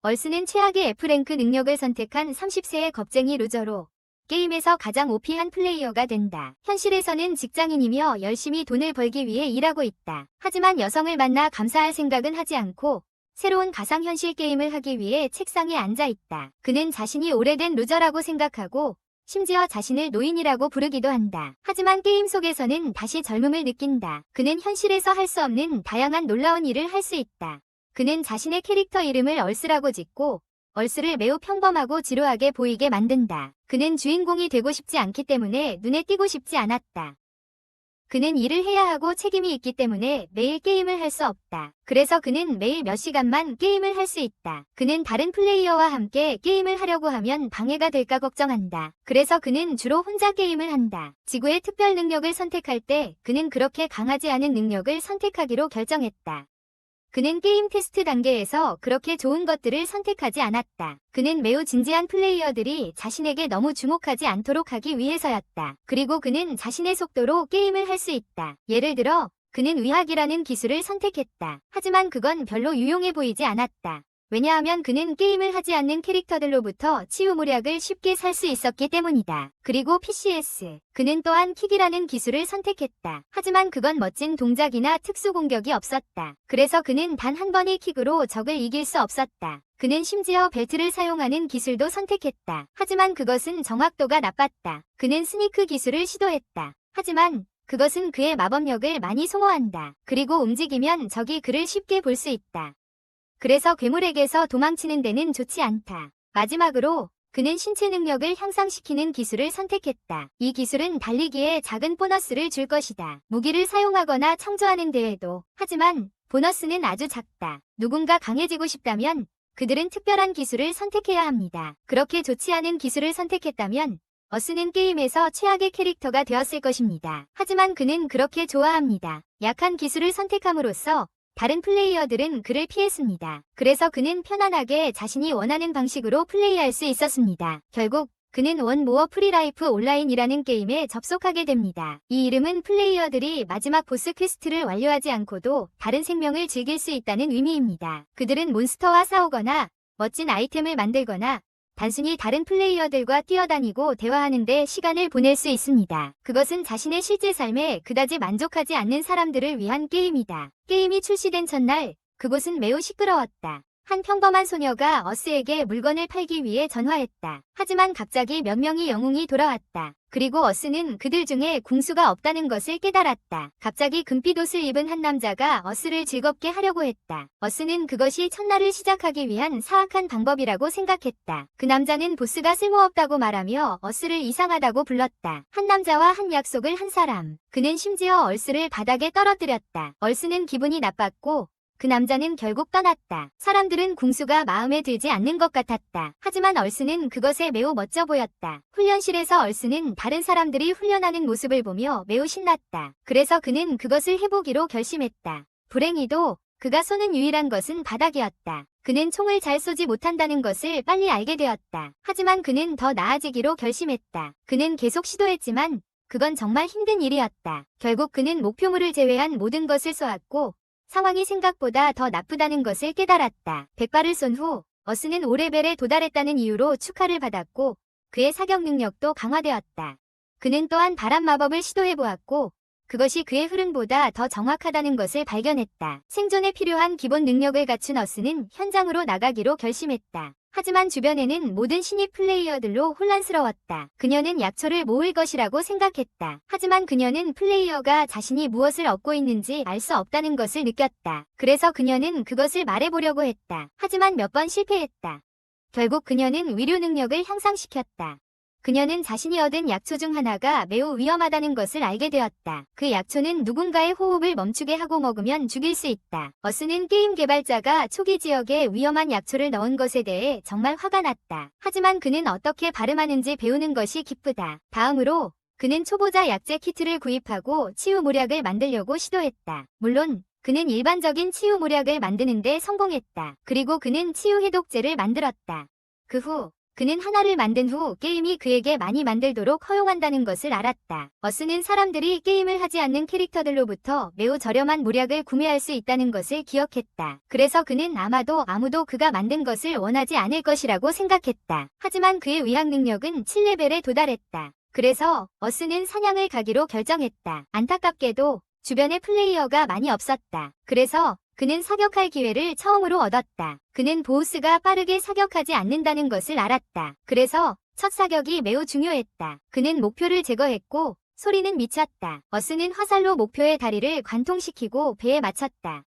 얼스는 최악의 F랭크 능력을 선택한 30세의 겁쟁이 루저로 게임에서 가장 OP한 플레이어가 된다. 현실에서는 직장인이며 열심히 돈을 벌기 위해 일하고 있다. 하지만 여성을 만나 감사할 생각은 하지 않고 새로운 가상현실 게임을 하기 위해 책상에 앉아 있다. 그는 자신이 오래된 루저라고 생각하고 심지어 자신을 노인이라고 부르기도 한다. 하지만 게임 속에서는 다시 젊음을 느낀다. 그는 현실에서 할 수 없는 다양한 놀라운 일을 할 수 있다. 그는 자신의 캐릭터 이름을 얼스라고 짓고 얼스를 매우 평범하고 지루하게 보이게 만든다. 그는 주인공이 되고 싶지 않기 때문에 눈에 띄고 싶지 않았다. 그는 일을 해야 하고 책임이 있기 때문에 매일 게임을 할 수 없다. 그래서 그는 매일 몇 시간만 게임을 할 수 있다. 그는 다른 플레이어와 함께 게임을 하려고 하면 방해가 될까 걱정한다. 그래서 그는 주로 혼자 게임을 한다. 지구의 특별 능력을 선택할 때 그는 그렇게 강하지 않은 능력을 선택하기로 결정했다. 그는 게임 테스트 단계에서 그렇게 좋은 것들을 선택하지 않았다. 그는 매우 진지한 플레이어들이 자신에게 너무 주목하지 않도록 하기 위해서였다. 그리고 그는 자신의 속도로 게임을 할 수 있다. 예를 들어, 그는 의학이라는 기술을 선택했다. 하지만 그건 별로 유용해 보이지 않았다. 왜냐하면 그는 게임을 하지 않는 캐릭터들로부터 치유무력을 쉽게 살 수 있었기 때문이다. 그리고 PCS. 그는 또한 킥이라는 기술을 선택했다. 하지만 그건 멋진 동작이나 특수 공격이 없었다. 그래서 그는 단 한 번의 킥으로 적을 이길 수 없었다. 그는 심지어 벨트를 사용하는 기술도 선택했다. 하지만 그것은 정확도가 나빴다. 그는 스니크 기술을 시도했다. 하지만 그것은 그의 마법력을 많이 소모한다. 그리고 움직이면 적이 그를 쉽게 볼 수 있다. 그래서 괴물에게서 도망치는 데는 좋지 않다. 마지막으로 그는 신체 능력을 향상시키는 기술을 선택했다. 이 기술은 달리기에 작은 보너스를 줄 것이다. 무기를 사용하거나 창조하는 데에도. 하지만 보너스는 아주 작다. 누군가 강해지고 싶다면 그들은 특별한 기술을 선택해야 합니다. 그렇게 좋지 않은 기술을 선택했다면 어스는 게임에서 최악의 캐릭터가 되었을 것입니다. 하지만 그는 그렇게 좋아합니다. 약한 기술을 선택함으로써 다른 플레이어들은 그를 피했습니다. 그래서 그는 편안하게 자신이 원하는 방식으로 플레이할 수 있었습니다. 결국 그는 원 모어 프리라이프 온라인이라는 게임에 접속하게 됩니다. 이 이름은 플레이어들이 마지막 보스 퀘스트를 완료하지 않고도 다른 생명을 즐길 수 있다는 의미입니다. 그들은 몬스터와 싸우거나 멋진 아이템을 만들거나 단순히 다른 플레이어들과 뛰어다니고 대화하는 데 시간을 보낼 수 있습니다. 그것은 자신의 실제 삶에 그다지 만족하지 않는 사람들을 위한 게임이다. 게임이 출시된 첫날, 그곳은 매우 시끄러웠다. 한 평범한 소녀가 어스에게 물건을 팔기 위해 전화했다. 하지만 갑자기 몇 명의 영웅이 돌아왔다. 그리고 어스는 그들 중에 궁수가 없다는 것을 깨달았다. 갑자기 금빛 옷을 입은 한 남자가 어스를 즐겁게 하려고 했다. 어스는 그것이 첫날을 시작하기 위한 사악한 방법이라고 생각했다. 그 남자는 보스가 쓸모없다고 말하며 어스를 이상하다고 불렀다. 한 남자와 한 약속을 한 사람. 그는 심지어 얼스를 바닥에 떨어뜨렸다. 얼스는 기분이 나빴고 그 남자는 결국 떠났다. 사람들은 궁수가 마음에 들지 않는 것 같았다. 하지만 얼스는 그것에 매우 멋져 보였다. 훈련실에서 얼스는 다른 사람들이 훈련하는 모습을 보며 매우 신났다. 그래서 그는 그것을 해보기로 결심했다. 불행히도 그가 쏘는 유일한 것은 바닥이었다. 그는 총을 잘 쏘지 못한다는 것을 빨리 알게 되었다. 하지만 그는 더 나아지기로 결심했다. 그는 계속 시도했지만 그건 정말 힘든 일이었다. 결국 그는 목표물을 제외한 모든 것을 쏘았고 상황이 생각보다 더 나쁘다는 것을 깨달았다. 100발을 쏜 후 어스는 5레벨에 도달했다는 이유로 축하를 받았고 그의 사격 능력도 강화되었다. 그는 또한 바람 마법을 시도해보았고 그것이 그의 흐름보다 더 정확하다는 것을 발견했다. 생존에 필요한 기본 능력을 갖춘 어스는 현장으로 나가기로 결심했다. 하지만 주변에는 모든 신입 플레이어들로 혼란스러웠다. 그녀는 약초를 모을 것이라고 생각했다. 하지만 그녀는 플레이어가 자신이 무엇을 얻고 있는지 알 수 없다는 것을 느꼈다. 그래서 그녀는 그것을 말해보려고 했다. 하지만 몇 번 실패했다. 결국 그녀는 위료 능력을 향상시켰다. 그녀는 자신이 얻은 약초 중 하나가 매우 위험하다는 것을 알게 되었다. 그 약초는 누군가의 호흡을 멈추게 하고 먹으면 죽일 수 있다. 어스는 게임 개발자가 초기 지역에 위험한 약초를 넣은 것에 대해 정말 화가 났다. 하지만 그는 어떻게 발음하는지 배우는 것이 기쁘다. 다음으로 그는 초보자 약제 키트를 구입하고 치유무력을 만들려고 시도했다. 물론 그는 일반적인 치유무력을 만드는 데 성공했다. 그리고 그는 치유해독제를 만들었다. 그 후 그는 하나를 만든 후 게임이 그에게 많이 만들도록 허용한다는 것을 알았다. 어스는 사람들이 게임을 하지 않는 캐릭터들로부터 매우 저렴한 모략을 구매할 수 있다는 것을 기억했다. 그래서 그는 아마도 아무도 그가 만든 것을 원하지 않을 것이라고 생각했다. 하지만 그의 의학 능력은 7레벨에 도달했다. 그래서 어스는 사냥을 가기로 결정했다. 안타깝게도 주변에 플레이어가 많이 없었다. 그래서 그는 사격할 기회를 처음으로 얻었다. 그는 보스가 빠르게 사격하지 않는다는 것을 알았다. 그래서 첫 사격이 매우 중요했다. 그는 목표를 제거했고 소리는 미쳤다. 어스는 화살로 목표의 다리를 관통시키고 배에 맞췄다.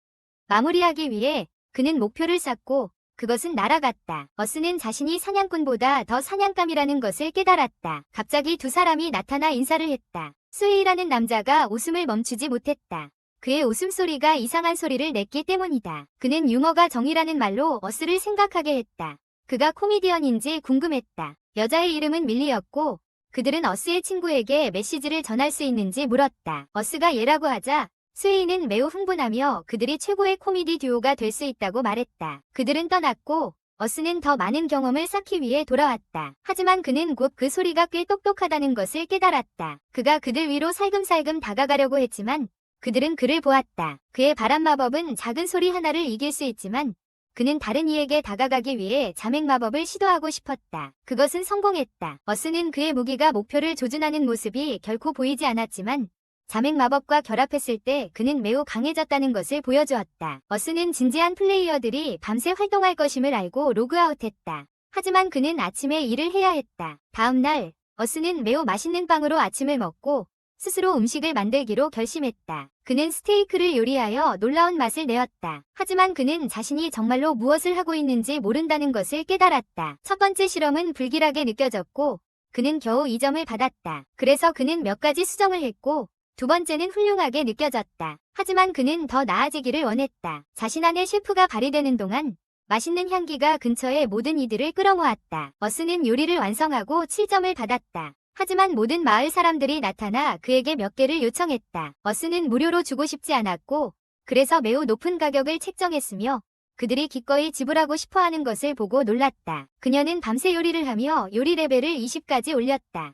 마무리하기 위해 그는 목표를 쐈고 그것은 날아갔다. 어스는 자신이 사냥꾼보다 더 사냥감이라는 것을 깨달았다. 갑자기 두 사람이 나타나 인사를 했다. 스웨이라는 남자가 웃음을 멈추지 못했다. 그의 웃음소리가 이상한 소리를 냈기 때문이다. 그는 유머가 정이라는 말로 어스를 생각하게 했다. 그가 코미디언인지 궁금했다. 여자의 이름은 밀리였고 그들은 어스의 친구에게 메시지를 전할 수 있는지 물었다. 어스가 예라고 하자 스웨이는 매우 흥분하며 그들이 최고의 코미디 듀오가 될 수 있다고 말했다. 그들은 떠났고 어스는 더 많은 경험을 쌓기 위해 돌아왔다. 하지만 그는 곧 그 소리가 꽤 똑똑하다는 것을 깨달았다. 그가 그들 위로 살금살금 다가가려고 했지만 그들은 그를 보았다. 그의 바람 마법은 작은 소리 하나를 이길 수 있지만 그는 다른 이에게 다가가기 위해 자맹 마법을 시도하고 싶었다. 그것은 성공했다. 어스는 그의 무기가 목표를 조준하는 모습이 결코 보이지 않았지만 자맹 마법과 결합했을 때 그는 매우 강해졌다는 것을 보여주었다. 어스는 진지한 플레이어들이 밤새 활동할 것임을 알고 로그아웃했다. 하지만 그는 아침에 일을 해야 했다. 다음 날 어스는 매우 맛있는 빵으로 아침을 먹고 스스로 음식을 만들기로 결심했다. 그는 스테이크를 요리하여 놀라운 맛을 내었다. 하지만 그는 자신이 정말로 무엇을 하고 있는지 모른다는 것을 깨달았다. 첫 번째 실험은 불길하게 느껴졌고 그는 겨우 2점을 받았다. 그래서 그는 몇 가지 수정을 했고 두 번째는 훌륭하게 느껴졌다. 하지만 그는 더 나아지기를 원했다. 자신 안의 셰프가 발휘되는 동안 맛있는 향기가 근처의 모든 이들을 끌어모았다. 어스는 요리를 완성하고 7점을 받았다. 하지만 모든 마을 사람들이 나타나 그에게 몇 개를 요청했다. 어스는 무료로 주고 싶지 않았고 그래서 매우 높은 가격을 책정했으며 그들이 기꺼이 지불하고 싶어하는 것을 보고 놀랐다. 그녀는 밤새 요리를 하며 요리 레벨을 20까지 올렸다.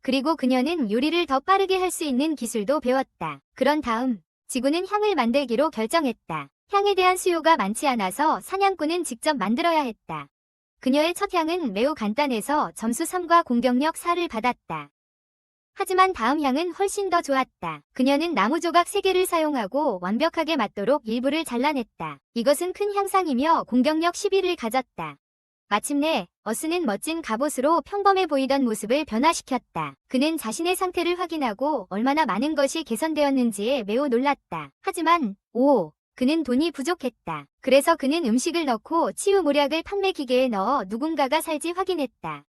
그리고 그녀는 요리를 더 빠르게 할 수 있는 기술도 배웠다. 그런 다음 지구는 향을 만들기로 결정했다. 향에 대한 수요가 많지 않아서 사냥꾼은 직접 만들어야 했다. 그녀의 첫 향은 매우 간단해서 점수 3과 공격력 4를 받았다. 하지만 다음 향은 훨씬 더 좋았다. 그녀는 나무 조각 3개를 사용하고 완벽하게 맞도록 일부를 잘라냈다. 이것은 큰 향상이며 공격력 11을 가졌다. 마침내 어스는 멋진 갑옷으로 평범해 보이던 모습을 변화시켰다. 그는 자신의 상태를 확인하고 얼마나 많은 것이 개선되었는지에 매우 놀랐다. 하지만 그는 돈이 부족했다. 그래서 그는 음식을 넣고 치유 모략을 판매 기계에 넣어 누군가가 살지 확인했다.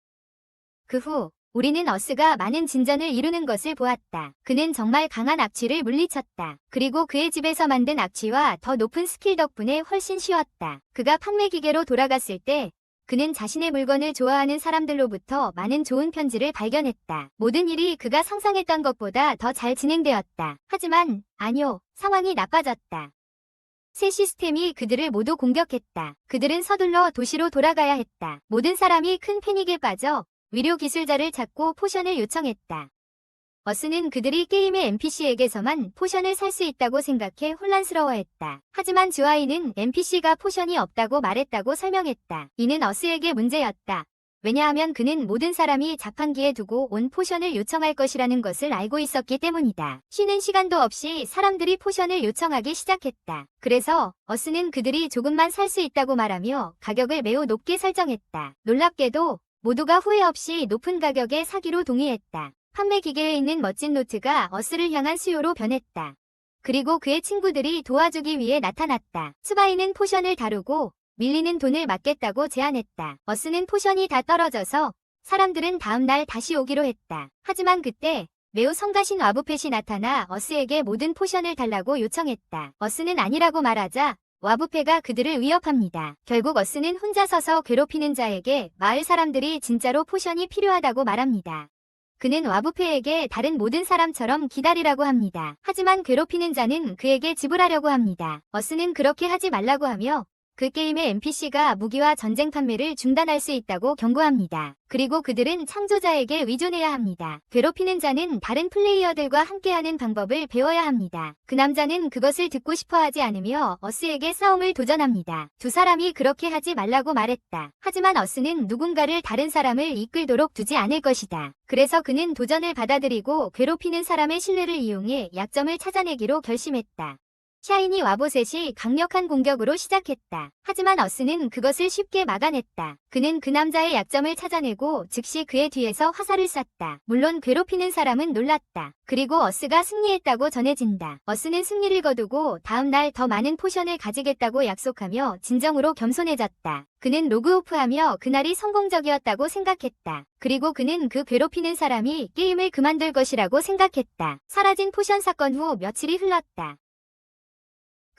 그 후 우리는 어스가 많은 진전을 이루는 것을 보았다. 그는 정말 강한 악취를 물리쳤다. 그리고 그의 집에서 만든 악취와 더 높은 스킬 덕분에 훨씬 쉬웠다. 그가 판매 기계로 돌아갔을 때 그는 자신의 물건을 좋아하는 사람들로부터 많은 좋은 편지를 발견했다. 모든 일이 그가 상상했던 것보다 더 잘 진행되었다. 하지만 아니요, 상황이 나빠졌다. 새 시스템이 그들을 모두 공격했다. 그들은 서둘러 도시로 돌아가야 했다. 모든 사람이 큰 패닉에 빠져 위료 기술자를 찾고 포션을 요청했다. 어스는 그들이 게임의 NPC에게서만 포션을 살 수 있다고 생각해 혼란스러워했다. 하지만 주아이는 NPC가 포션이 없다고 말했다고 설명했다. 이는 어스에게 문제였다. 왜냐하면 그는 모든 사람이 자판기에 두고 온 포션을 요청할 것이라는 것을 알고 있었기 때문이다. 쉬는 시간도 없이 사람들이 포션을 요청하기 시작했다. 그래서 어스는 그들이 조금만 살 수 있다고 말하며 가격을 매우 높게 설정했다. 놀랍게도 모두가 후회 없이 높은 가격에 사기로 동의했다. 판매 기계에 있는 멋진 노트가 어스를 향한 수요로 변했다. 그리고 그의 친구들이 도와주기 위해 나타났다. 스바이는 포션을 다루고 밀리는 돈을 맞겠다고 제안했다. 어스는 포션이 다 떨어져서 사람들은 다음 날 다시 오기로 했다. 하지만 그때 매우 성가신 와부펫이 나타나 어스에게 모든 포션을 달라고 요청했다. 어스는 아니라고 말하자 와부페가 그들을 위협합니다. 결국 어스는 혼자 서서 괴롭히는 자에게 마을 사람들이 진짜로 포션이 필요하다고 말합니다. 그는 와부페에게 다른 모든 사람처럼 기다리라고 합니다. 하지만 괴롭히는 자는 그에게 지불하려고 합니다. 어스는 그렇게 하지 말라고 하며 그 게임의 NPC가 무기와 전쟁 판매를 중단할 수 있다고 경고합니다. 그리고 그들은 창조자에게 의존해야 합니다. 괴롭히는 자는 다른 플레이어들과 함께하는 방법을 배워야 합니다. 그 남자는 그것을 듣고 싶어 하지 않으며 어스에게 싸움을 도전합니다. 두 사람이 그렇게 하지 말라고 말했다. 하지만 어스는 누군가를 다른 사람을 이끌도록 두지 않을 것이다. 그래서 그는 도전을 받아들이고 괴롭히는 사람의 신뢰를 이용해 약점을 찾아내기로 결심했다. 샤이니 와보셋이 강력한 공격으로 시작했다. 하지만 어스는 그것을 쉽게 막아냈다. 그는 그 남자의 약점을 찾아내고 즉시 그의 뒤에서 화살을 쐈다. 물론 괴롭히는 사람은 놀랐다. 그리고 어스가 승리했다고 전해진다. 어스는 승리를 거두고 다음날 더 많은 포션을 가지겠다고 약속하며 진정으로 겸손해졌다. 그는 로그오프하며 그날이 성공적이었다고 생각했다. 그리고 그는 그 괴롭히는 사람이 게임을 그만둘 것이라고 생각했다. 사라진 포션 사건 후 며칠이 흘렀다.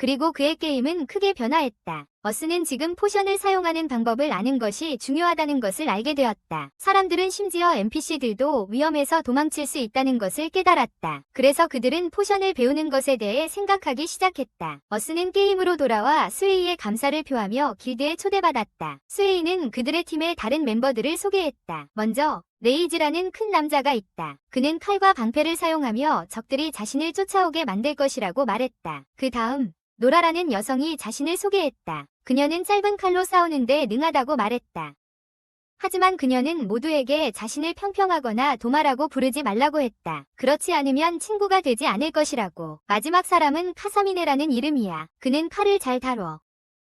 그리고 그의 게임은 크게 변화했다. 어스는 지금 포션을 사용하는 방법을 아는 것이 중요하다는 것을 알게 되었다. 사람들은 심지어 NPC들도 위험에서 도망칠 수 있다는 것을 깨달았다. 그래서 그들은 포션을 배우는 것에 대해 생각하기 시작했다. 어스는 게임으로 돌아와 스웨이의 감사를 표하며 길드에 초대받았다. 스웨이는 그들의 팀의 다른 멤버들을 소개했다. 먼저 레이즈라는 큰 남자가 있다. 그는 칼과 방패를 사용하며 적들이 자신을 쫓아오게 만들 것이라고 말했다. 그 다음 노라라는 여성이 자신을 소개했다. 그녀는 짧은 칼로 싸우는데 능하다고 말했다. 하지만 그녀는 모두에게 자신을 평평하거나 도마라고 부르지 말라고 했다. 그렇지 않으면 친구가 되지 않을 것이라고. 마지막 사람은 카사미네라는 이름이야. 그는 칼을 잘 다뤄.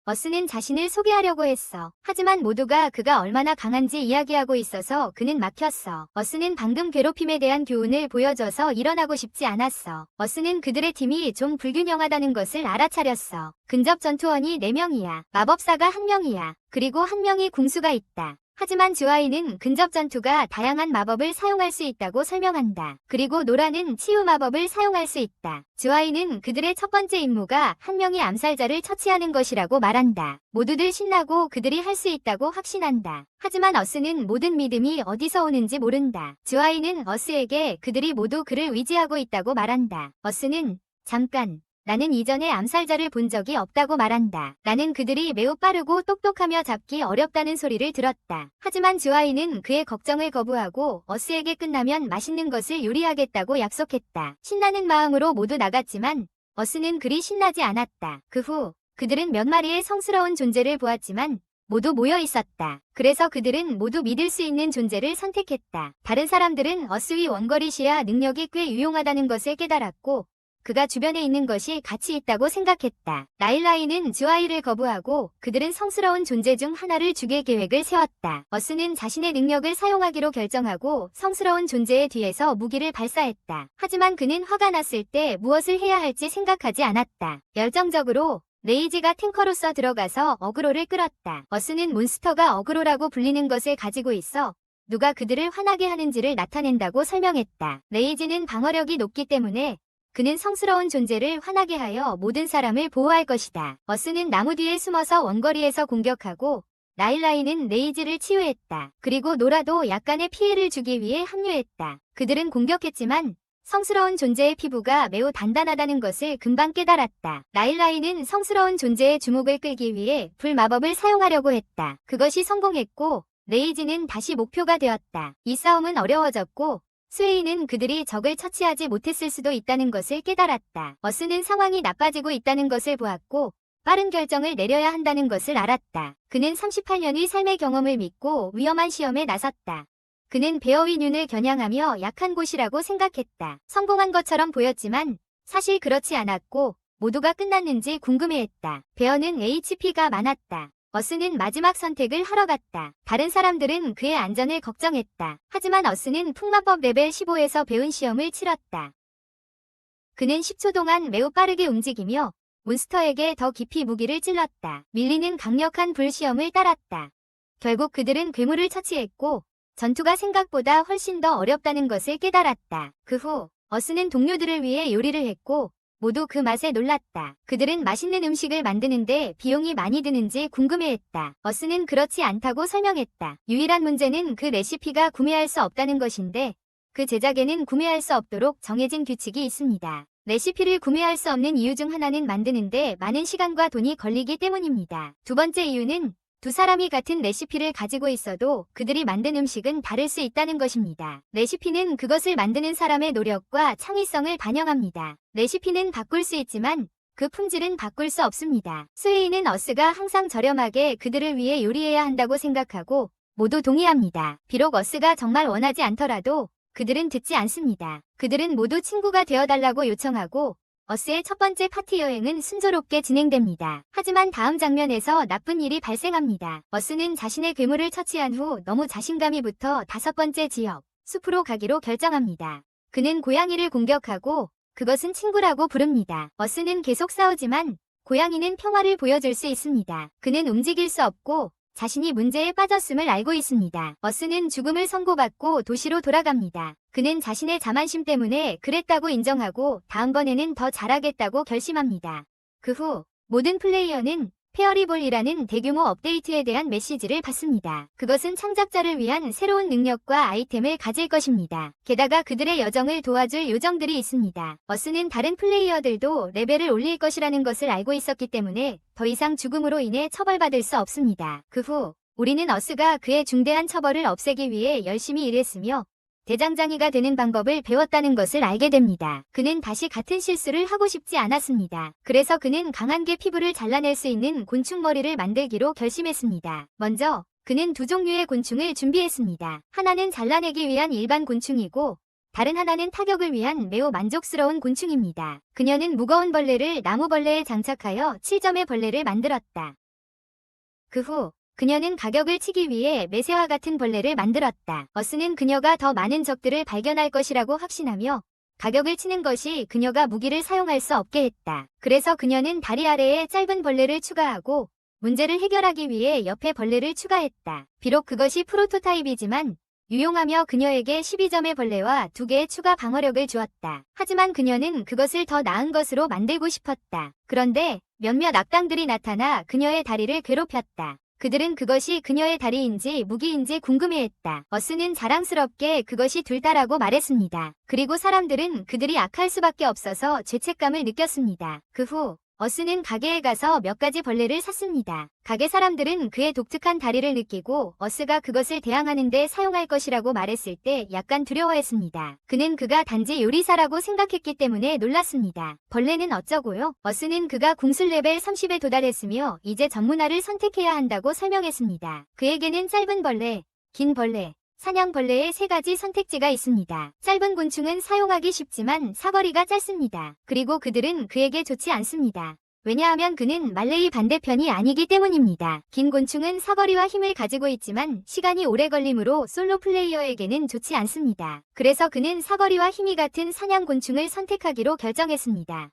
어스는 자신을 소개하려고 했어. 하지만 모두가 그가 얼마나 강한지 이야기하고 있어서 그는 막혔어. 어스는 방금 괴롭힘에 대한 교훈을 보여줘서 일어나고 싶지 않았어. 어스는 그들의 팀이 좀 불균형하다는 것을 알아차렸어. 근접 전투원이 4명이야. 마법사가 1명이야. 그리고 1명이 궁수가 있다. 하지만 즈와이는 근접 전투가 다양한 마법을 사용할 수 있다고 설명한다. 그리고 노라는 치유 마법을 사용할 수 있다. 즈와이는 그들의 첫 번째 임무가 1명의 암살자를 처치하는 것이라고 말한다. 모두들 신나고 그들이 할 수 있다고 확신한다. 하지만 어스는 모든 믿음이 어디서 오는지 모른다. 즈와이는 어스에게 그들이 모두 그를 의지하고 있다고 말한다. 어스는 잠깐. 나는 이전에 암살자를 본 적이 없다고 말한다. 나는 그들이 매우 빠르고 똑똑하며 잡기 어렵다는 소리를 들었다. 하지만 즈와이는 그의 걱정을 거부하고 어스에게 끝나면 맛있는 것을 요리하겠다고 약속했다. 신나는 마음으로 모두 나갔지만 어스는 그리 신나지 않았다. 그 후 그들은 몇 마리의 성스러운 존재를 보았지만 모두 모여 있었다. 그래서 그들은 모두 믿을 수 있는 존재를 선택했다. 다른 사람들은 어스의 원거리 시야 능력이 꽤 유용하다는 것을 깨달았고 그가 주변에 있는 것이 가치 있다고 생각했다. 나일라이는 즈와이를 거부하고 그들은 성스러운 존재 중 하나를 죽일 계획을 세웠다. 어스는 자신의 능력을 사용하기로 결정하고 성스러운 존재의 뒤에서 무기를 발사했다. 하지만 그는 화가 났을 때 무엇을 해야 할지 생각하지 않았다. 열정적으로 레이지가 탱커로서 들어가서 어그로를 끌었다. 어스는 몬스터가 어그로라고 불리는 것을 가지고 있어 누가 그들을 화나게 하는지를 나타낸다고 설명했다. 레이지는 방어력이 높기 때문에 그는 성스러운 존재를 화나게 하여 모든 사람을 보호할 것이다. 어스는 나무 뒤에 숨어서 원거리에서 공격하고 나일라이는 레이즈를 치유했다. 그리고 노라도 약간의 피해를 주기 위해 합류했다. 그들은 공격했지만 성스러운 존재의 피부가 매우 단단하다는 것을 금방 깨달았다. 나일라이는 성스러운 존재의 주목을 끌기 위해 불마법을 사용하려고 했다. 그것이 성공했고 레이즈는 다시 목표가 되었다. 이 싸움은 어려워졌고 스웨이는 그들이 적을 처치하지 못했을 수도 있다는 것을 깨달았다. 어스는 상황이 나빠지고 있다는 것을 보았고 빠른 결정을 내려야 한다는 것을 알았다. 그는 38년의 삶의 경험을 믿고 위험한 시험에 나섰다. 그는 베어윈윤을 겨냥하며 약한 곳이라고 생각했다. 성공한 것처럼 보였지만 사실 그렇지 않았고 모두가 끝났는지 궁금해했다. 베어는 HP가 많았다. 어스는 마지막 선택을 하러 갔다. 다른 사람들은 그의 안전을 걱정했다. 하지만 어스는 풍마법 레벨 15에서 배운 시험을 치렀다. 그는 10초 동안 매우 빠르게 움직이며 몬스터에게 더 깊이 무기를 찔렀다. 밀리는 강력한 불시험을 따랐다. 결국 그들은 괴물을 처치했고 전투가 생각보다 훨씬 더 어렵다는 것을 깨달았다. 그 후 어스는 동료들을 위해 요리를 했고 모두 그 맛에 놀랐다. 그들은 맛있는 음식을 만드는데 비용이 많이 드는지 궁금해했다. 어스는 그렇지 않다고 설명했다. 유일한 문제는 그 레시피가 구매할 수 없다는 것인데 그 제작에는 구매할 수 없도록 정해진 규칙이 있습니다. 레시피를 구매할 수 없는 이유 중 하나는 만드는데 많은 시간과 돈이 걸리기 때문입니다. 두 번째 이유는 두 사람이 같은 레시피를 가지고 있어도 그들이 만든 음식은 다를 수 있다는 것입니다. 레시피는 그것을 만드는 사람의 노력과 창의성을 반영합니다. 레시피는 바꿀 수 있지만 그 품질은 바꿀 수 없습니다. 스웨이는 어스가 항상 저렴하게 그들을 위해 요리해야 한다고 생각하고 모두 동의합니다. 비록 어스가 정말 원하지 않더라도 그들은 듣지 않습니다. 그들은 모두 친구가 되어달라고 요청하고 어스의 첫 번째 파티 여행은 순조롭게 진행됩니다. 하지만 다음 장면에서 나쁜 일이 발생합니다. 어스는 자신의 괴물을 처치한 후 너무 자신감이 붙어 다섯 번째 지역, 숲으로 가기로 결정합니다. 그는 고양이를 공격하고 그것은 친구라고 부릅니다. 어스는 계속 싸우지만 고양이는 평화를 보여줄 수 있습니다. 그는 움직일 수 없고 자신이 문제에 빠졌음을 알고 있습니다. 어스는 죽음을 선고받고 도시로 돌아갑니다. 그는 자신의 자만심 때문에 그랬다고 인정하고 다음번에는 더 잘하겠다고 결심합니다. 그 후 모든 플레이어는 페어리볼이라는 대규모 업데이트에 대한 메시지를 받습니다. 그것은 창작자를 위한 새로운 능력과 아이템을 가질 것입니다. 게다가 그들의 여정을 도와줄 요정들이 있습니다. 어스는 다른 플레이어들도 레벨을 올릴 것이라는 것을 알고 있었기 때문에 더 이상 죽음으로 인해 처벌받을 수 없습니다. 그 후 우리는 어스가 그의 중대한 처벌을 없애기 위해 열심히 일했으며 대장장이가 되는 방법을 배웠다는 것을 알게 됩니다. 그는 다시 같은 실수를 하고 싶지 않았습니다. 그래서 그는 강한 개 피부를 잘라낼 수 있는 곤충 머리를 만들기로 결심했습니다. 먼저 그는 두 종류의 곤충을 준비했습니다. 하나는 잘라내기 위한 일반 곤충이고 다른 하나는 타격을 위한 매우 만족스러운 곤충입니다. 그녀는 무거운 벌레를 나무벌레에 장착하여 7점의 벌레를 만들었다. 그 후 그녀는 가격을 치기 위해 매새와 같은 벌레를 만들었다. 어스는 그녀가 더 많은 적들을 발견할 것이라고 확신하며 가격을 치는 것이 그녀가 무기를 사용할 수 없게 했다. 그래서 그녀는 다리 아래에 짧은 벌레를 추가하고 문제를 해결하기 위해 옆에 벌레를 추가했다. 비록 그것이 프로토타입이지만 유용하며 그녀에게 12점의 벌레와 2개의 추가 방어력을 주었다. 하지만 그녀는 그것을 더 나은 것으로 만들고 싶었다. 그런데 몇몇 악당들이 나타나 그녀의 다리를 괴롭혔다. 그들은 그것이 그녀의 다리인지 무기인지 궁금해했다. 어스는 자랑스럽게 그것이 둘 다라고 말했습니다. 그리고 사람들은 그들이 악할 수밖에 없어서 죄책감을 느꼈습니다. 그 후 어스는 가게에 가서 몇 가지 벌레를 샀습니다. 가게 사람들은 그의 독특한 다리를 느끼고 어스가 그것을 대항하는 데 사용할 것이라고 말했을 때 약간 두려워했습니다. 그는 그가 단지 요리사라고 생각했기 때문에 놀랐습니다. 벌레는 어쩌고요? 어스는 그가 궁술 레벨 30에 도달했으며 이제 전문화를 선택해야 한다고 설명했습니다. 그에게는 짧은 벌레, 긴 벌레, 사냥벌레의 세 가지 선택지가 있습니다. 짧은 곤충은 사용하기 쉽지만 사거리가 짧습니다. 그리고 그들은 그에게 좋지 않습니다. 왜냐하면 그는 말레이 반대편이 아니기 때문입니다. 긴 곤충은 사거리와 힘을 가지고 있지만 시간이 오래 걸리므로 솔로 플레이어에게는 좋지 않습니다. 그래서 그는 사거리와 힘이 같은 사냥 곤충을 선택하기로 결정했습니다.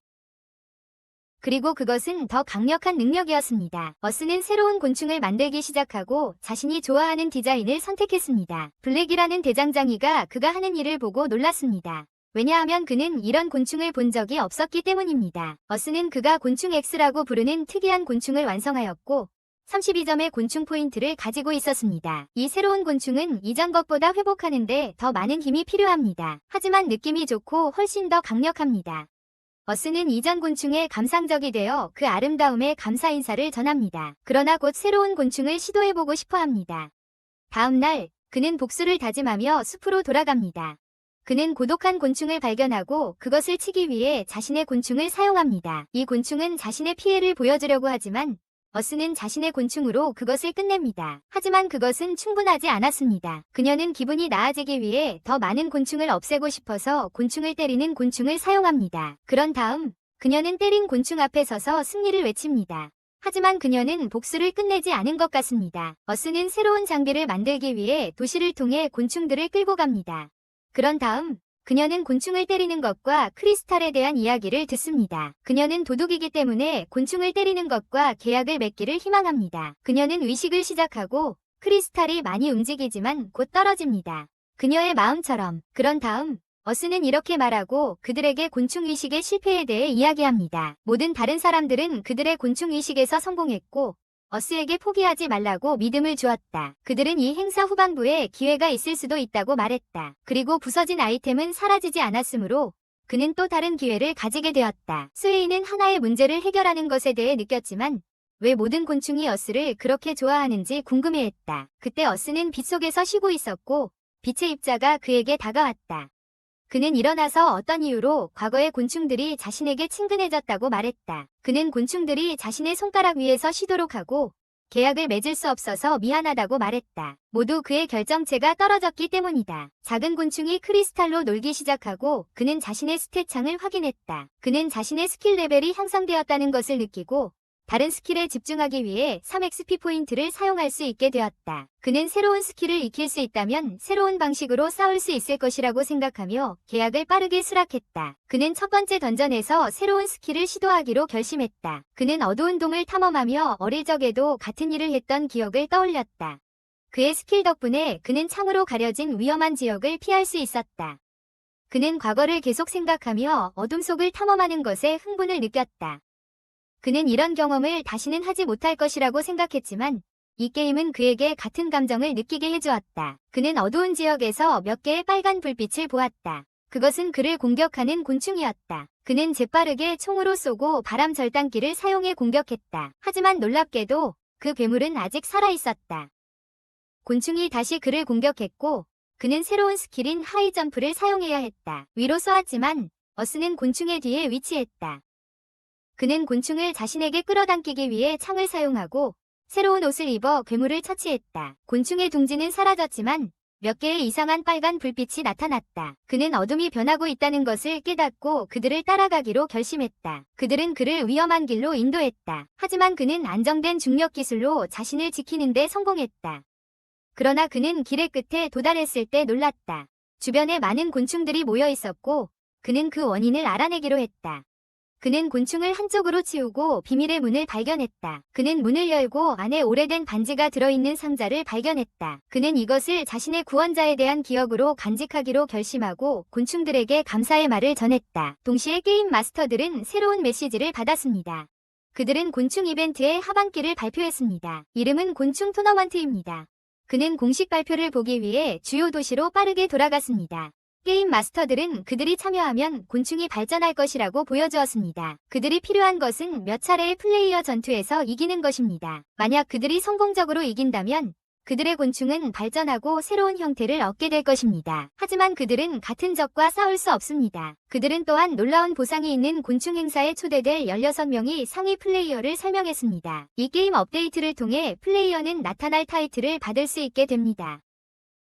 그리고 그것은 더 강력한 능력이었습니다. 어스는 새로운 곤충을 만들기 시작하고 자신이 좋아하는 디자인을 선택했습니다. 블랙이라는 대장장이가 그가 하는 일을 보고 놀랐습니다. 왜냐하면 그는 이런 곤충을 본 적이 없었기 때문입니다. 어스는 그가 곤충 X라고 부르는 특이한 곤충을 완성하였고 32점의 곤충 포인트를 가지고 있었습니다. 이 새로운 곤충은 이전 것보다 회복하는데 더 많은 힘이 필요합니다. 하지만 느낌이 좋고 훨씬 더 강력합니다. 어스는 이전 곤충에 감상적이 되어 그 아름다움에 감사 인사를 전합니다. 그러나 곧 새로운 곤충을 시도해보고 싶어 합니다. 다음 날 그는 복수를 다짐하며 숲으로 돌아갑니다. 그는 고독한 곤충을 발견하고 그것을 치기 위해 자신의 곤충을 사용합니다. 이 곤충은 자신의 피해를 보여주려고 하지만 어스는 자신의 곤충으로 그것을 끝냅니다. 하지만 그것은 충분하지 않았습니다. 그녀는 기분이 나아지기 위해 더 많은 곤충을 없애고 싶어서 곤충을 때리는 곤충을 사용합니다. 그런 다음 그녀는 때린 곤충 앞에 서서 승리를 외칩니다. 하지만 그녀는 복수를 끝내지 않은 것 같습니다. 어스는 새로운 장비를 만들기 위해 도시를 통해 곤충들을 끌고 갑니다. 그런 다음 그녀는 곤충을 때리는 것과 크리스탈에 대한 이야기를 듣습니다. 그녀는 도둑이기 때문에 곤충을 때리는 것과 계약을 맺기를 희망합니다. 그녀는 의식을 시작하고 크리스탈이 많이 움직이지만 곧 떨어집니다. 그녀의 마음처럼. 그런 다음 어스는 이렇게 말하고 그들에게 곤충 의식의 실패에 대해 이야기합니다. 모든 다른 사람들은 그들의 곤충 의식에서 성공했고 어스에게 포기하지 말라고 믿음을 주었다. 그들은 이 행사 후반부에 기회가 있을 수도 있다고 말했다. 그리고 부서진 아이템은 사라지지 않았으므로 그는 또 다른 기회를 가지게 되었다. 스웨이는 하나의 문제를 해결하는 것에 대해 느꼈지만 왜 모든 곤충이 어스를 그렇게 좋아하는지 궁금해했다. 그때 어스는 빛 속에서 쉬고 있었고 빛의 입자가 그에게 다가왔다. 그는 일어나서 어떤 이유로 과거의 곤충들이 자신에게 친근해졌다고 말했다. 그는 곤충들이 자신의 손가락 위에서 쉬도록 하고 계약을 맺을 수 없어서 미안하다고 말했다. 모두 그의 결정체가 떨어졌기 때문이다. 작은 곤충이 크리스탈로 놀기 시작하고 그는 자신의 스탯 창을 확인했다. 그는 자신의 스킬 레벨이 향상되었다는 것을 느끼고 다른 스킬에 집중하기 위해 3XP 포인트를 사용할 수 있게 되었다. 그는 새로운 스킬을 익힐 수 있다면 새로운 방식으로 싸울 수 있을 것이라고 생각하며 계약을 빠르게 수락했다. 그는 첫 번째 던전에서 새로운 스킬을 시도하기로 결심했다. 그는 어두운 동을 탐험하며 어릴 적에도 같은 일을 했던 기억을 떠올렸다. 그의 스킬 덕분에 그는 창으로 가려진 위험한 지역을 피할 수 있었다. 그는 과거를 계속 생각하며 어둠 속을 탐험하는 것에 흥분을 느꼈다. 그는 이런 경험을 다시는 하지 못할 것이라고 생각했지만 이 게임은 그에게 같은 감정을 느끼게 해주었다. 그는 어두운 지역에서 몇 개의 빨간 불빛을 보았다. 그것은 그를 공격하는 곤충이었다. 그는 재빠르게 총으로 쏘고 바람 절단기를 사용해 공격했다. 하지만 놀랍게도 그 괴물은 아직 살아있었다. 곤충이 다시 그를 공격했고 그는 새로운 스킬인 하이점프를 사용해야 했다. 위로 쏘았지만 어스는 곤충의 뒤에 위치했다. 그는 곤충을 자신에게 끌어당기기 위해 창을 사용하고 새로운 옷을 입어 괴물을 처치했다. 곤충의 둥지는 사라졌지만 몇 개의 이상한 빨간 불빛이 나타났다. 그는 어둠이 변하고 있다는 것을 깨닫고 그들을 따라가기로 결심했다. 그들은 그를 위험한 길로 인도했다. 하지만 그는 안정된 중력 기술로 자신을 지키는 데 성공했다. 그러나 그는 길의 끝에 도달했을 때 놀랐다. 주변에 많은 곤충들이 모여 있었고 그는 그 원인을 알아내기로 했다. 그는 곤충을 한쪽으로 치우고 비밀의 문을 발견했다. 그는 문을 열고 안에 오래된 반지가 들어있는 상자를 발견했다. 그는 이것을 자신의 구원자에 대한 기억으로 간직하기로 결심하고 곤충들에게 감사의 말을 전했다. 동시에 게임 마스터들은 새로운 메시지를 받았습니다. 그들은 곤충 이벤트의 하반기를 발표했습니다. 이름은 곤충 토너먼트입니다. 그는 공식 발표를 보기 위해 주요 도시로 빠르게 돌아갔습니다. 게임 마스터들은 그들이 참여하면 곤충이 발전할 것이라고 보여주었습니다. 그들이 필요한 것은 몇 차례의 플레이어 전투에서 이기는 것입니다. 만약 그들이 성공적으로 이긴다면 그들의 곤충은 발전하고 새로운 형태를 얻게 될 것입니다. 하지만 그들은 같은 적과 싸울 수 없습니다. 그들은 또한 놀라운 보상이 있는 곤충 행사에 초대될 16명이 상위 플레이어를 설명했습니다. 이 게임 업데이트를 통해 플레이어는 나타날 타이틀을 받을 수 있게 됩니다.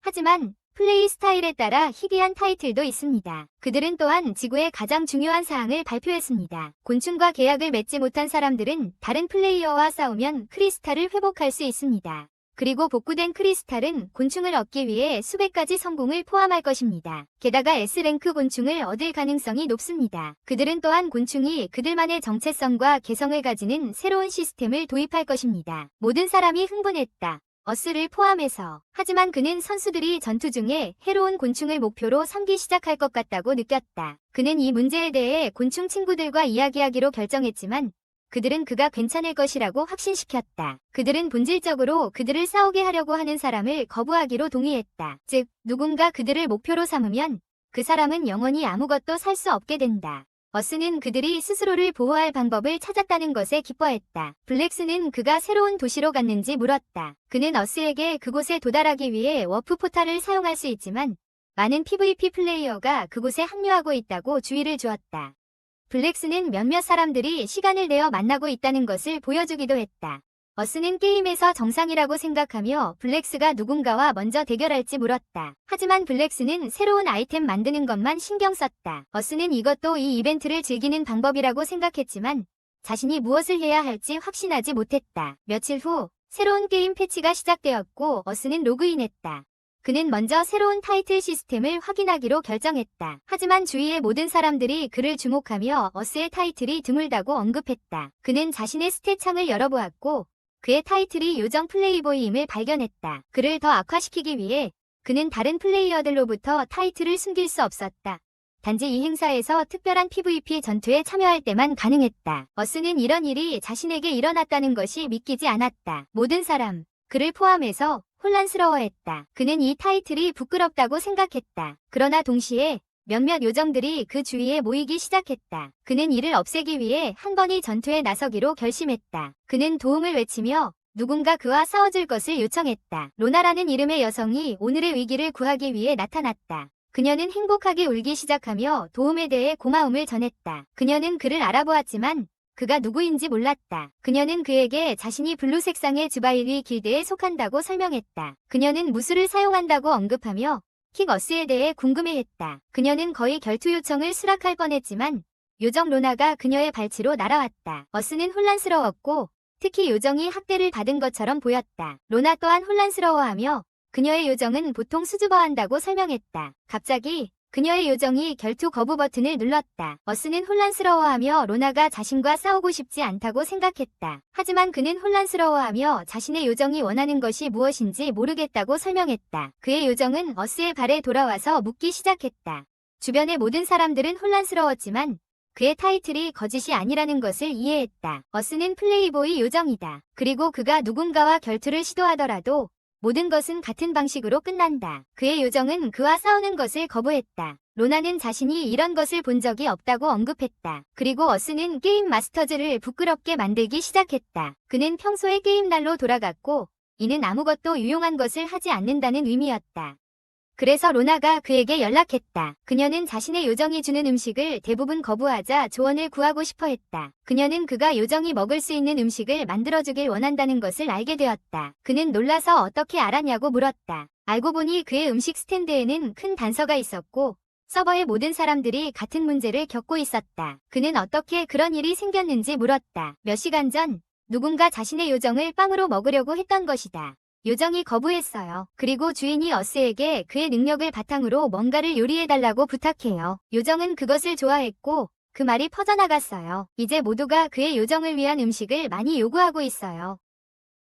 하지만 플레이 스타일에 따라 희귀한 타이틀도 있습니다. 그들은 또한 지구의 가장 중요한 사항을 발표했습니다. 곤충과 계약을 맺지 못한 사람들은 다른 플레이어와 싸우면 크리스탈을 회복할 수 있습니다. 그리고 복구된 크리스탈은 곤충을 얻기 위해 수백 가지 성공을 포함할 것입니다. 게다가 S랭크 곤충을 얻을 가능성이 높습니다. 그들은 또한 곤충이 그들만의 정체성과 개성을 가지는 새로운 시스템을 도입할 것입니다. 모든 사람이 흥분했다. 어스를 포함해서. 하지만 그는 선수들이 전투 중에 해로운 곤충을 목표로 삼기 시작할 것 같다고 느꼈다. 그는 이 문제에 대해 곤충 친구들과 이야기하기로 결정했지만 그들은 그가 괜찮을 것이라고 확신시켰다. 그들은 본질적으로 그들을 싸우게 하려고 하는 사람을 거부하기로 동의했다. 즉, 누군가 그들을 목표로 삼으면 그 사람은 영원히 아무것도 살 수 없게 된다. 어스는 그들이 스스로를 보호할 방법을 찾았다는 것에 기뻐했다. 블랙스는 그가 새로운 도시로 갔는지 물었다. 그는 어스에게 그곳에 도달하기 위해 워프 포탈을 사용할 수 있지만 많은 PVP 플레이어가 그곳에 합류하고 있다고 주의를 주었다. 블랙스는 몇몇 사람들이 시간을 내어 만나고 있다는 것을 보여주기도 했다. 어스는 게임에서 정상이라고 생각하며 블랙스가 누군가와 먼저 대결할지 물었다. 하지만 블랙스는 새로운 아이템 만드는 것만 신경 썼다. 어스는 이것도 이 이벤트를 즐기는 방법이라고 생각했지만 자신이 무엇을 해야 할지 확신하지 못했다. 며칠 후 새로운 게임 패치가 시작되었고 어스는 로그인했다. 그는 먼저 새로운 타이틀 시스템을 확인하기로 결정했다. 하지만 주위의 모든 사람들이 그를 주목하며 어스의 타이틀이 드물다고 언급했다. 그는 자신의 스탯 창을 열어보았고 그의 타이틀이 요정 플레이보이임을 발견했다. 그를 더 악화시키기 위해 그는 다른 플레이어들로부터 타이틀을 숨길 수 없었다. 단지 이 행사에서 특별한 PVP 전투에 참여할 때만 가능했다. 어스는 이런 일이 자신에게 일어났다는 것이 믿기지 않았다. 모든 사람, 그를 포함해서 혼란스러워했다. 그는 이 타이틀이 부끄럽다고 생각했다. 그러나 동시에 몇몇 요정들이 그 주위에 모이기 시작했다. 그는 이를 없애기 위해 한 번이 전투에 나서기로 결심했다. 그는 도움을 외치며 누군가 그와 싸워줄 것을 요청했다. 로나라는 이름의 여성이 오늘의 위기를 구하기 위해 나타났다. 그녀는 행복하게 울기 시작하며 도움에 대해 고마움을 전했다. 그녀는 그를 알아보았지만 그가 누구인지 몰랐다. 그녀는 그에게 자신이 블루 색상의 즈바일리 길드에 속한다고 설명했다. 그녀는 무술을 사용한다고 언급하며 킥어스에 대해 궁금해했다. 그녀는 거의 결투 요청을 수락할 뻔했지만 요정 로나가 그녀의 발치로 날아왔다. 어스는 혼란스러웠고 특히 요정이 학대를 받은 것처럼 보였다. 로나 또한 혼란스러워하며 그녀의 요정은 보통 수줍어한다고 설명했다. 갑자기 그녀의 요정이 결투 거부 버튼을 눌렀다. 어스는 혼란스러워하며 로나가 자신과 싸우고 싶지 않다고 생각했다. 하지만 그는 혼란스러워하며 자신의 요정이 원하는 것이 무엇인지 모르겠다고 설명했다. 그의 요정은 어스의 발에 돌아와서 묻기 시작했다. 주변의 모든 사람들은 혼란스러웠지만 그의 타이틀이 거짓이 아니라는 것을 이해했다. 어스는 플레이보이 요정이다. 그리고 그가 누군가와 결투를 시도하더라도 모든 것은 같은 방식으로 끝난다. 그의 요정은 그와 싸우는 것을 거부했다. 로나는 자신이 이런 것을 본 적이 없다고 언급했다. 그리고 어스는 게임 마스터즈를 부끄럽게 만들기 시작했다. 그는 평소의 게임날로 돌아갔고 이는 아무것도 유용한 것을 하지 않는다는 의미였다. 그래서 로나가 그에게 연락했다. 그녀는 자신의 요정이 주는 음식을 대부분 거부하자 조언을 구하고 싶어 했다. 그녀는 그가 요정이 먹을 수 있는 음식을 만들어주길 원한다는 것을 알게 되었다. 그는 놀라서 어떻게 알았냐고 물었다. 알고 보니 그의 음식 스탠드에는 큰 단서가 있었고 서버의 모든 사람들이 같은 문제를 겪고 있었다. 그는 어떻게 그런 일이 생겼는지 물었다. 몇 시간 전 누군가 자신의 요정을 빵으로 먹으려고 했던 것이다. 요정이 거부했어요. 그리고 주인이 어스에게 그의 능력을 바탕으로 뭔가를 요리해달라고 부탁해요. 요정은 그것을 좋아했고 그 말이 퍼져나갔어요. 이제 모두가 그의 요정을 위한 음식을 많이 요구하고 있어요.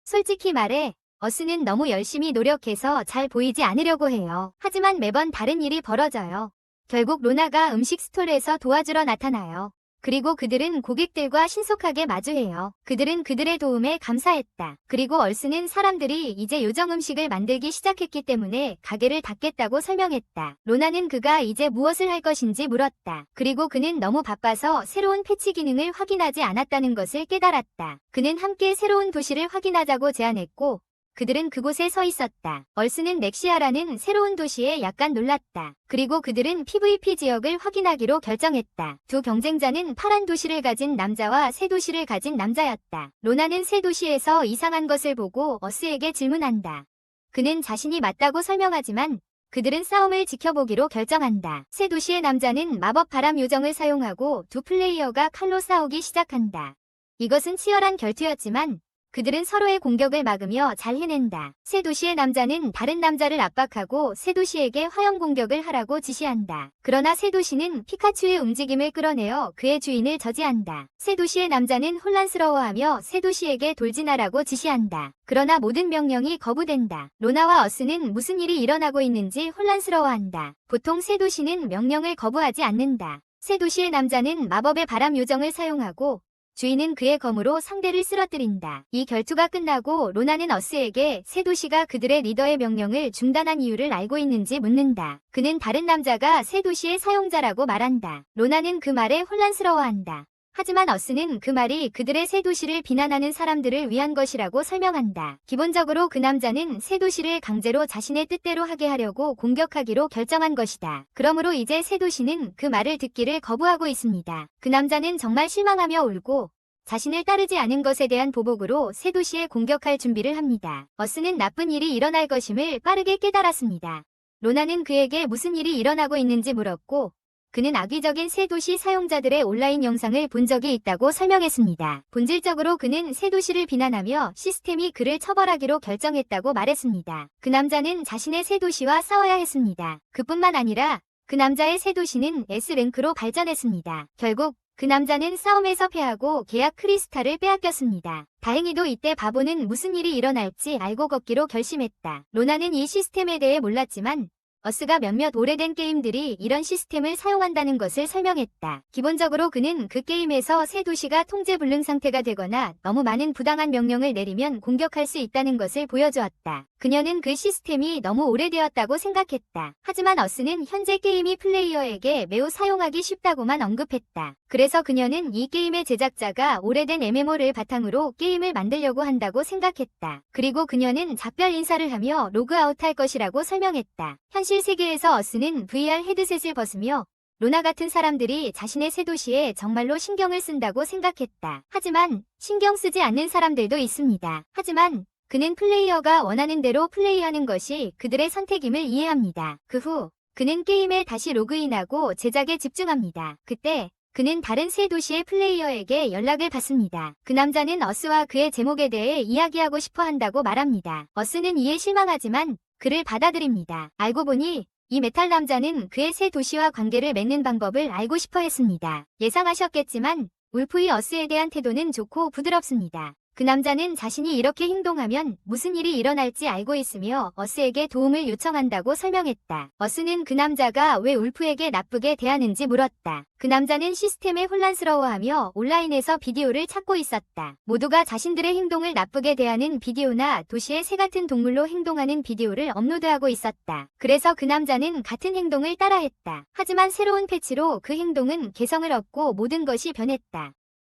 솔직히 말해 어스는 너무 열심히 노력해서 잘 보이지 않으려고 해요. 하지만 매번 다른 일이 벌어져요. 결국 로나가 음식 스톨에서 도와주러 나타나요. 그리고 그들은 고객들과 신속하게 마주해요. 그들은 그들의 도움에 감사했다. 그리고 얼스는 사람들이 이제 요정 음식을 만들기 시작했기 때문에 가게를 닫겠다고 설명했다. 로나는 그가 이제 무엇을 할 것인지 물었다. 그리고 그는 너무 바빠서 새로운 패치 기능을 확인하지 않았다는 것을 깨달았다. 그는 함께 새로운 도시를 확인하자고 제안했고 그들은 그곳에 서 있었다. 얼스는 넥시아라는 새로운 도시에 약간 놀랐다. 그리고 그들은 PVP 지역을 확인하기로 결정했다. 두 경쟁자는 파란 도시를 가진 남자와 새 도시를 가진 남자였다. 로나는 새 도시에서 이상한 것을 보고 어스에게 질문한다. 그는 자신이 맞다고 설명하지만 그들은 싸움을 지켜보기로 결정한다. 새 도시의 남자는 마법 바람 요정을 사용하고 두 플레이어가 칼로 싸우기 시작한다. 이것은 치열한 결투였지만 그들은 서로의 공격을 막으며 잘 해낸다. 새 도시의 남자는 다른 남자를 압박하고 새 도시에게 화염 공격을 하라고 지시한다. 그러나 새 도시는 피카츄의 움직임을 끌어내어 그의 주인을 저지한다. 새 도시의 남자는 혼란스러워하며 새 도시에게 돌진하라고 지시한다. 그러나 모든 명령이 거부된다. 로나와 어스는 무슨 일이 일어나고 있는지 혼란스러워한다. 보통 새 도시는 명령을 거부하지 않는다. 새 도시의 남자는 마법의 바람 요정을 사용하고 주인은 그의 검으로 상대를 쓰러뜨린다. 이 결투가 끝나고 로나는 어스에게 새 도시가 그들의 리더의 명령을 중단한 이유를 알고 있는지 묻는다. 그는 다른 남자가 새 도시의 사용자라고 말한다. 로나는 그 말에 혼란스러워한다. 하지만 어스는 그 말이 그들의 새 도시를 비난하는 사람들을 위한 것이라고 설명한다. 기본적으로 그 남자는 새 도시를 강제로 자신의 뜻대로 하게 하려고 공격하기로 결정한 것이다. 그러므로 이제 새 도시는 그 말을 듣기를 거부하고 있습니다. 그 남자는 정말 실망하며 울고 자신을 따르지 않은 것에 대한 보복으로 새 도시에 공격할 준비를 합니다. 어스는 나쁜 일이 일어날 것임을 빠르게 깨달았습니다. 로나는 그에게 무슨 일이 일어나고 있는지 물었고 그는 악의적인 새 도시 사용자들의 온라인 영상을 본 적이 있다고 설명했습니다. 본질적으로 그는 새 도시를 비난하며 시스템이 그를 처벌하기로 결정했다고 말했습니다. 그 남자는 자신의 새 도시와 싸워야 했습니다. 그뿐만 아니라 그 남자의 새 도시는 S랭크로 발전했습니다. 결국 그 남자는 싸움에서 패하고 계약 크리스탈을 빼앗겼습니다. 다행히도 이때 바보는 무슨 일이 일어날지 알고 걷기로 결심했다. 로나는 이 시스템에 대해 몰랐지만 어스가 몇몇 오래된 게임들이 이런 시스템을 사용한다는 것을 설명했다. 기본적으로 그는 그 게임에서 새 도시가 통제 불능 상태가 되거나 너무 많은 부당한 명령을 내리면 공격할 수 있다는 것을 보여주었다. 그녀는 그 시스템이 너무 오래되었다고 생각했다. 하지만 어스는 현재 게임이 플레이어에게 매우 사용하기 쉽다고만 언급했다. 그래서 그녀는 이 게임의 제작자가 오래된 MMO를 바탕으로 게임을 만들려고 한다고 생각했다. 그리고 그녀는 작별 인사를 하며 로그아웃할 것이라고 설명했다. 현실 세계에서 어스는 VR 헤드셋을 벗으며 로나 같은 사람들이 자신의 새 도시에 정말로 신경을 쓴다고 생각했다. 하지만 신경 쓰지 않는 사람들도 있습니다. 하지만 그는 플레이어가 원하는 대로 플레이하는 것이 그들의 선택임을 이해합니다. 그 후 그는 게임에 다시 로그인하고 제작에 집중합니다. 그때 그는 다른 새 도시의 플레이어에게 연락을 받습니다. 그 남자는 어스와 그의 제목에 대해 이야기하고 싶어 한다고 말합니다. 어스는 이에 실망하지만 그를 받아들입니다. 알고 보니 이 메탈 남자는 그의 새 도시와 관계를 맺는 방법을 알고 싶어 했습니다. 예상하셨겠지만 울프의 어스에 대한 태도는 좋고 부드럽습니다. 그 남자는 자신이 이렇게 행동하면 무슨 일이 일어날지 알고 있으며 어스에게 도움을 요청한다고 설명했다. 어스는 그 남자가 왜 울프에게 나쁘게 대하는지 물었다. 그 남자는 시스템에 혼란스러워하며 온라인에서 비디오를 찾고 있었다. 모두가 자신들의 행동을 나쁘게 대하는 비디오나 도시의 새 같은 동물로 행동하는 비디오를 업로드하고 있었다. 그래서 그 남자는 같은 행동을 따라했다. 하지만 새로운 패치로 그 행동은 개성을 얻고 모든 것이 변했다.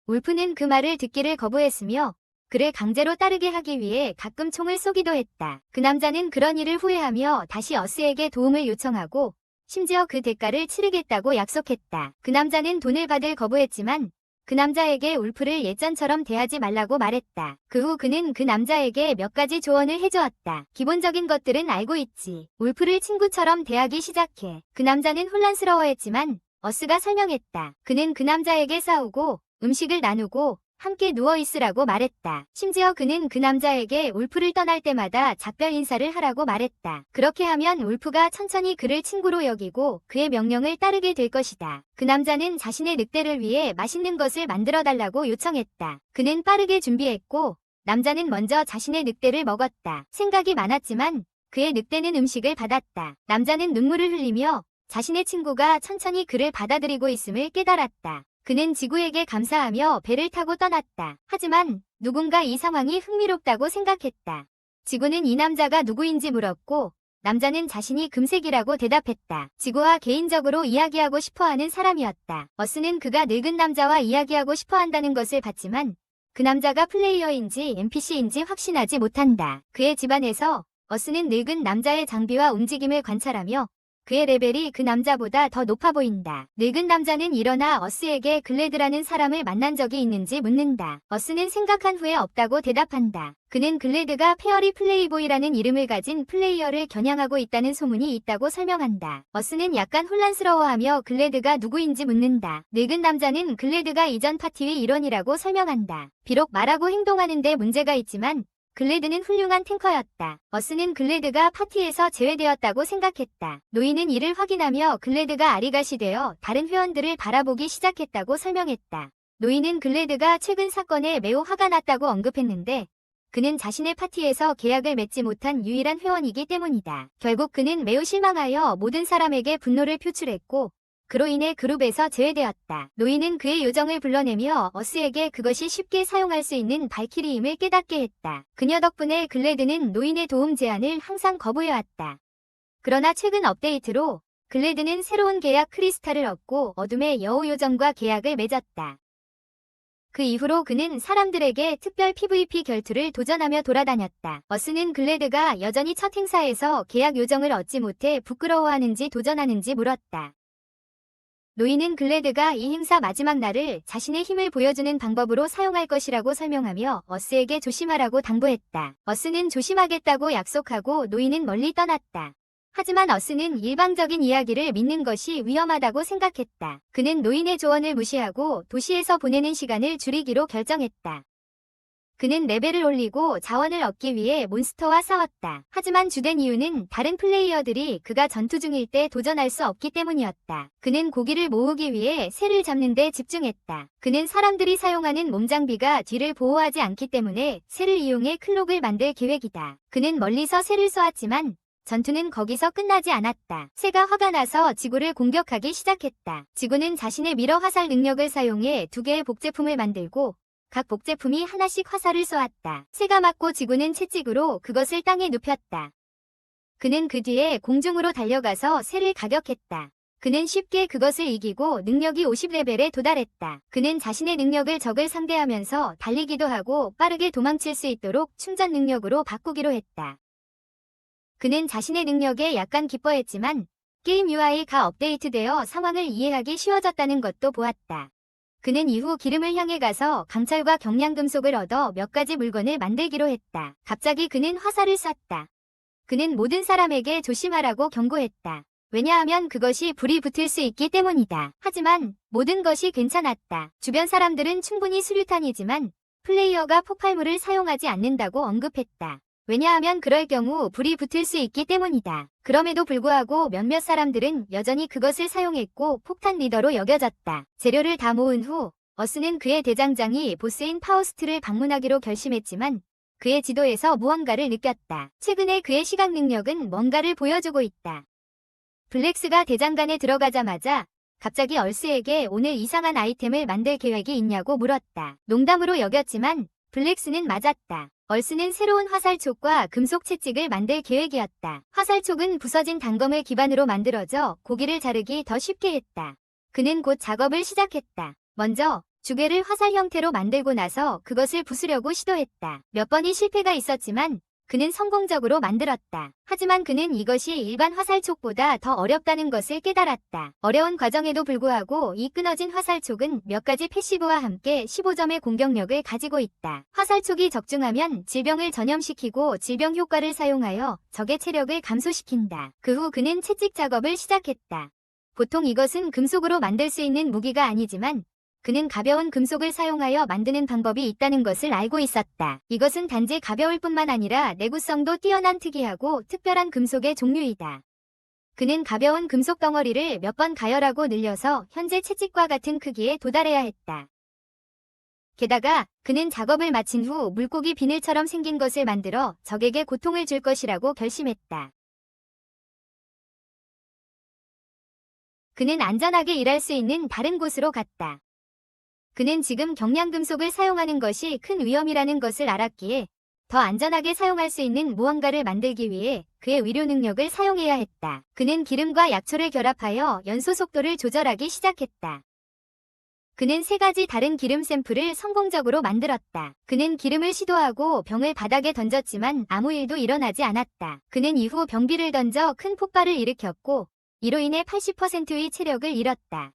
울프는 그 말을 듣기를 거부했으며 그를 강제로 따르게 하기 위해 가끔 총을 쏘기도 했다. 그 남자는 그런 일을 후회하며 다시 어스에게 도움을 요청하고 심지어 그 대가를 치르겠다고 약속했다. 그 남자는 돈을 받을 거부했지만 그 남자에게 울프를 예전처럼 대하지 말라고 말했다. 그 후 그는 그 남자에게 몇 가지 조언을 해주었다. 기본적인 것들은 알고 있지. 울프를 친구처럼 대하기 시작해. 그 남자는 혼란스러워했지만 어스가 설명했다. 그는 그 남자에게 싸우고 음식을 나누고 함께 누워있으라고 말했다. 심지어 그는 그 남자에게 울프를 떠날 때마다 작별 인사를 하라고 말했다. 그렇게 하면 울프가 천천히 그를 친구로 여기고 그의 명령을 따르게 될 것이다. 그 남자는 자신의 늑대를 위해 맛있는 것을 만들어달라고 요청했다. 그는 빠르게 준비했고 남자는 먼저 자신의 늑대를 먹었다. 생각이 많았지만 그의 늑대는 음식을 받았다. 남자는 눈물을 흘리며 자신의 친구가 천천히 그를 받아들이고 있음을 깨달았다. 그는 지구에게 감사하며 배를 타고 떠났다. 하지만 누군가 이 상황이 흥미롭다고 생각했다. 지구는 이 남자가 누구인지 물었고 남자는 자신이 금색이라고 대답했다. 지구와 개인적으로 이야기하고 싶어하는 사람이었다. 어스는 그가 늙은 남자와 이야기하고 싶어한다는 것을 봤지만 그 남자가 플레이어인지 NPC인지 확신하지 못한다. 그의 집안에서 어스는 늙은 남자의 장비와 움직임을 관찰하며 그의 레벨이 그 남자보다 더 높아 보인다. 늙은 남자는 일어나 어스에게 글래드라는 사람을 만난 적이 있는지 묻는다. 어스는 생각한 후에 없다고 대답한다. 그는 글래드가 페어리 플레이보이라는 이름을 가진 플레이어를 겨냥하고 있다는 소문이 있다고 설명한다. 어스는 약간 혼란스러워하며 글래드가 누구인지 묻는다. 늙은 남자는 글래드가 이전 파티의 일원이라고 설명한다. 비록 말하고 행동하는데 문제가 있지만 글래드는 훌륭한 탱커였다. 어스는 글래드가 파티에서 제외되었다고 생각했다. 노인은 이를 확인하며 글래드가 아리가시 되어 다른 회원들을 바라보기 시작했다고 설명했다. 노인은 글래드가 최근 사건에 매우 화가 났다고 언급했는데 그는 자신의 파티에서 계약을 맺지 못한 유일한 회원이기 때문이다. 결국 그는 매우 실망하여 모든 사람에게 분노를 표출했고 그로 인해 그룹에서 제외되었다. 노인은 그의 요정을 불러내며 어스에게 그것이 쉽게 사용할 수 있는 발키리임을 깨닫게 했다. 그녀 덕분에 글래드는 노인의 도움 제안을 항상 거부해왔다. 그러나 최근 업데이트로 글래드는 새로운 계약 크리스탈을 얻고 어둠의 여우 요정과 계약을 맺었다. 그 이후로 그는 사람들에게 특별 PVP 결투를 도전하며 돌아다녔다. 어스는 글래드가 여전히 첫 행사에서 계약 요정을 얻지 못해 부끄러워하는지 도전하는지 물었다. 노인은 글래드가 이 행사 마지막 날을 자신의 힘을 보여주는 방법으로 사용할 것이라고 설명하며 어스에게 조심하라고 당부했다. 어스는 조심하겠다고 약속하고 노인은 멀리 떠났다. 하지만 어스는 일방적인 이야기를 믿는 것이 위험하다고 생각했다. 그는 노인의 조언을 무시하고 도시에서 보내는 시간을 줄이기로 결정했다. 그는 레벨을 올리고 자원을 얻기 위해 몬스터와 싸웠다. 하지만 주된 이유는 다른 플레이어들이 그가 전투 중일 때 도전할 수 없기 때문이었다. 그는 고기를 모으기 위해 새를 잡는 데 집중했다. 그는 사람들이 사용하는 몸장비가 뒤를 보호하지 않기 때문에 새를 이용해 클록을 만들 계획이다. 그는 멀리서 새를 쏘았지만 전투는 거기서 끝나지 않았다. 새가 화가 나서 지구를 공격하기 시작했다. 지구는 자신의 미러 화살 능력을 사용해 두 개의 복제품을 만들고 각 복제품이 하나씩 화살을 쏘았다. 새가 맞고 지구는 채찍으로 그것을 땅에 눕혔다. 그는 그 뒤에 공중으로 달려가서 새를 가격했다. 그는 쉽게 그것을 이기고 능력이 50레벨에 도달했다. 그는 자신의 능력을 적을 상대하면서 달리기도 하고 빠르게 도망칠 수 있도록 충전 능력으로 바꾸기로 했다. 그는 자신의 능력에 약간 기뻐했지만 게임 UI가 업데이트되어 상황을 이해하기 쉬워졌다는 것도 보았다. 그는 이후 기름을 향해 가서 강철과 경량금속을 얻어 몇 가지 물건을 만들기로 했다. 갑자기 그는 화살을 쐈다. 그는 모든 사람에게 조심하라고 경고했다. 왜냐하면 그것이 불이 붙을 수 있기 때문이다. 하지만 모든 것이 괜찮았다. 주변 사람들은 충분히 수류탄이지만 플레이어가 폭발물을 사용하지 않는다고 언급했다. 왜냐하면 그럴 경우 불이 붙을 수 있기 때문이다. 그럼에도 불구하고 몇몇 사람들은 여전히 그것을 사용했고 폭탄 리더로 여겨졌다. 재료를 다 모은 후 어스는 그의 대장장이 보스인 파우스트를 방문하기로 결심했지만 그의 지도에서 무언가를 느꼈다. 최근에 그의 시각 능력은 뭔가를 보여주고 있다. 블랙스가 대장간에 들어가자마자 갑자기 얼스에게 오늘 이상한 아이템을 만들 계획이 있냐고 물었다. 농담으로 여겼지만 블랙스는 맞았다. 얼스는 새로운 화살촉과 금속 채찍을 만들 계획이었다. 화살촉은 부서진 단검을 기반으로 만들어져 고기를 자르기 더 쉽게 했다. 그는 곧 작업을 시작했다. 먼저 주괴를 화살 형태로 만들고 나서 그것을 부수려고 시도했다. 몇 번이 실패가 있었지만 그는 성공적으로 만들었다. 하지만 그는 이것이 일반 화살촉보다 더 어렵다는 것을 깨달았다. 어려운 과정에도 불구하고 이 끊어진 화살촉은 몇 가지 패시브와 함께 15점의 공격력을 가지고 있다. 화살촉이 적중하면 질병을 전염시키고 질병 효과를 사용하여 적의 체력을 감소시킨다. 그 후 그는 채찍 작업을 시작했다. 보통 이것은 금속으로 만들 수 있는 무기가 아니지만 그는 가벼운 금속을 사용하여 만드는 방법이 있다는 것을 알고 있었다. 이것은 단지 가벼울 뿐만 아니라 내구성도 뛰어난 특이하고 특별한 금속의 종류이다. 그는 가벼운 금속 덩어리를 몇 번 가열하고 늘려서 현재 채찍과 같은 크기에 도달해야 했다. 게다가 그는 작업을 마친 후 물고기 비늘처럼 생긴 것을 만들어 적에게 고통을 줄 것이라고 결심했다. 그는 안전하게 일할 수 있는 다른 곳으로 갔다. 그는 지금 경량금속을 사용하는 것이 큰 위험이라는 것을 알았기에 더 안전하게 사용할 수 있는 무언가를 만들기 위해 그의 위료 능력을 사용해야 했다. 그는 기름과 약초를 결합하여 연소 속도를 조절하기 시작했다. 그는 3가지 다른 기름 샘플을 성공적으로 만들었다. 그는 기름을 시도하고 병을 바닥에 던졌지만 아무 일도 일어나지 않았다. 그는 이후 병비를 던져 큰 폭발을 일으켰고 이로 인해 80%의 체력을 잃었다.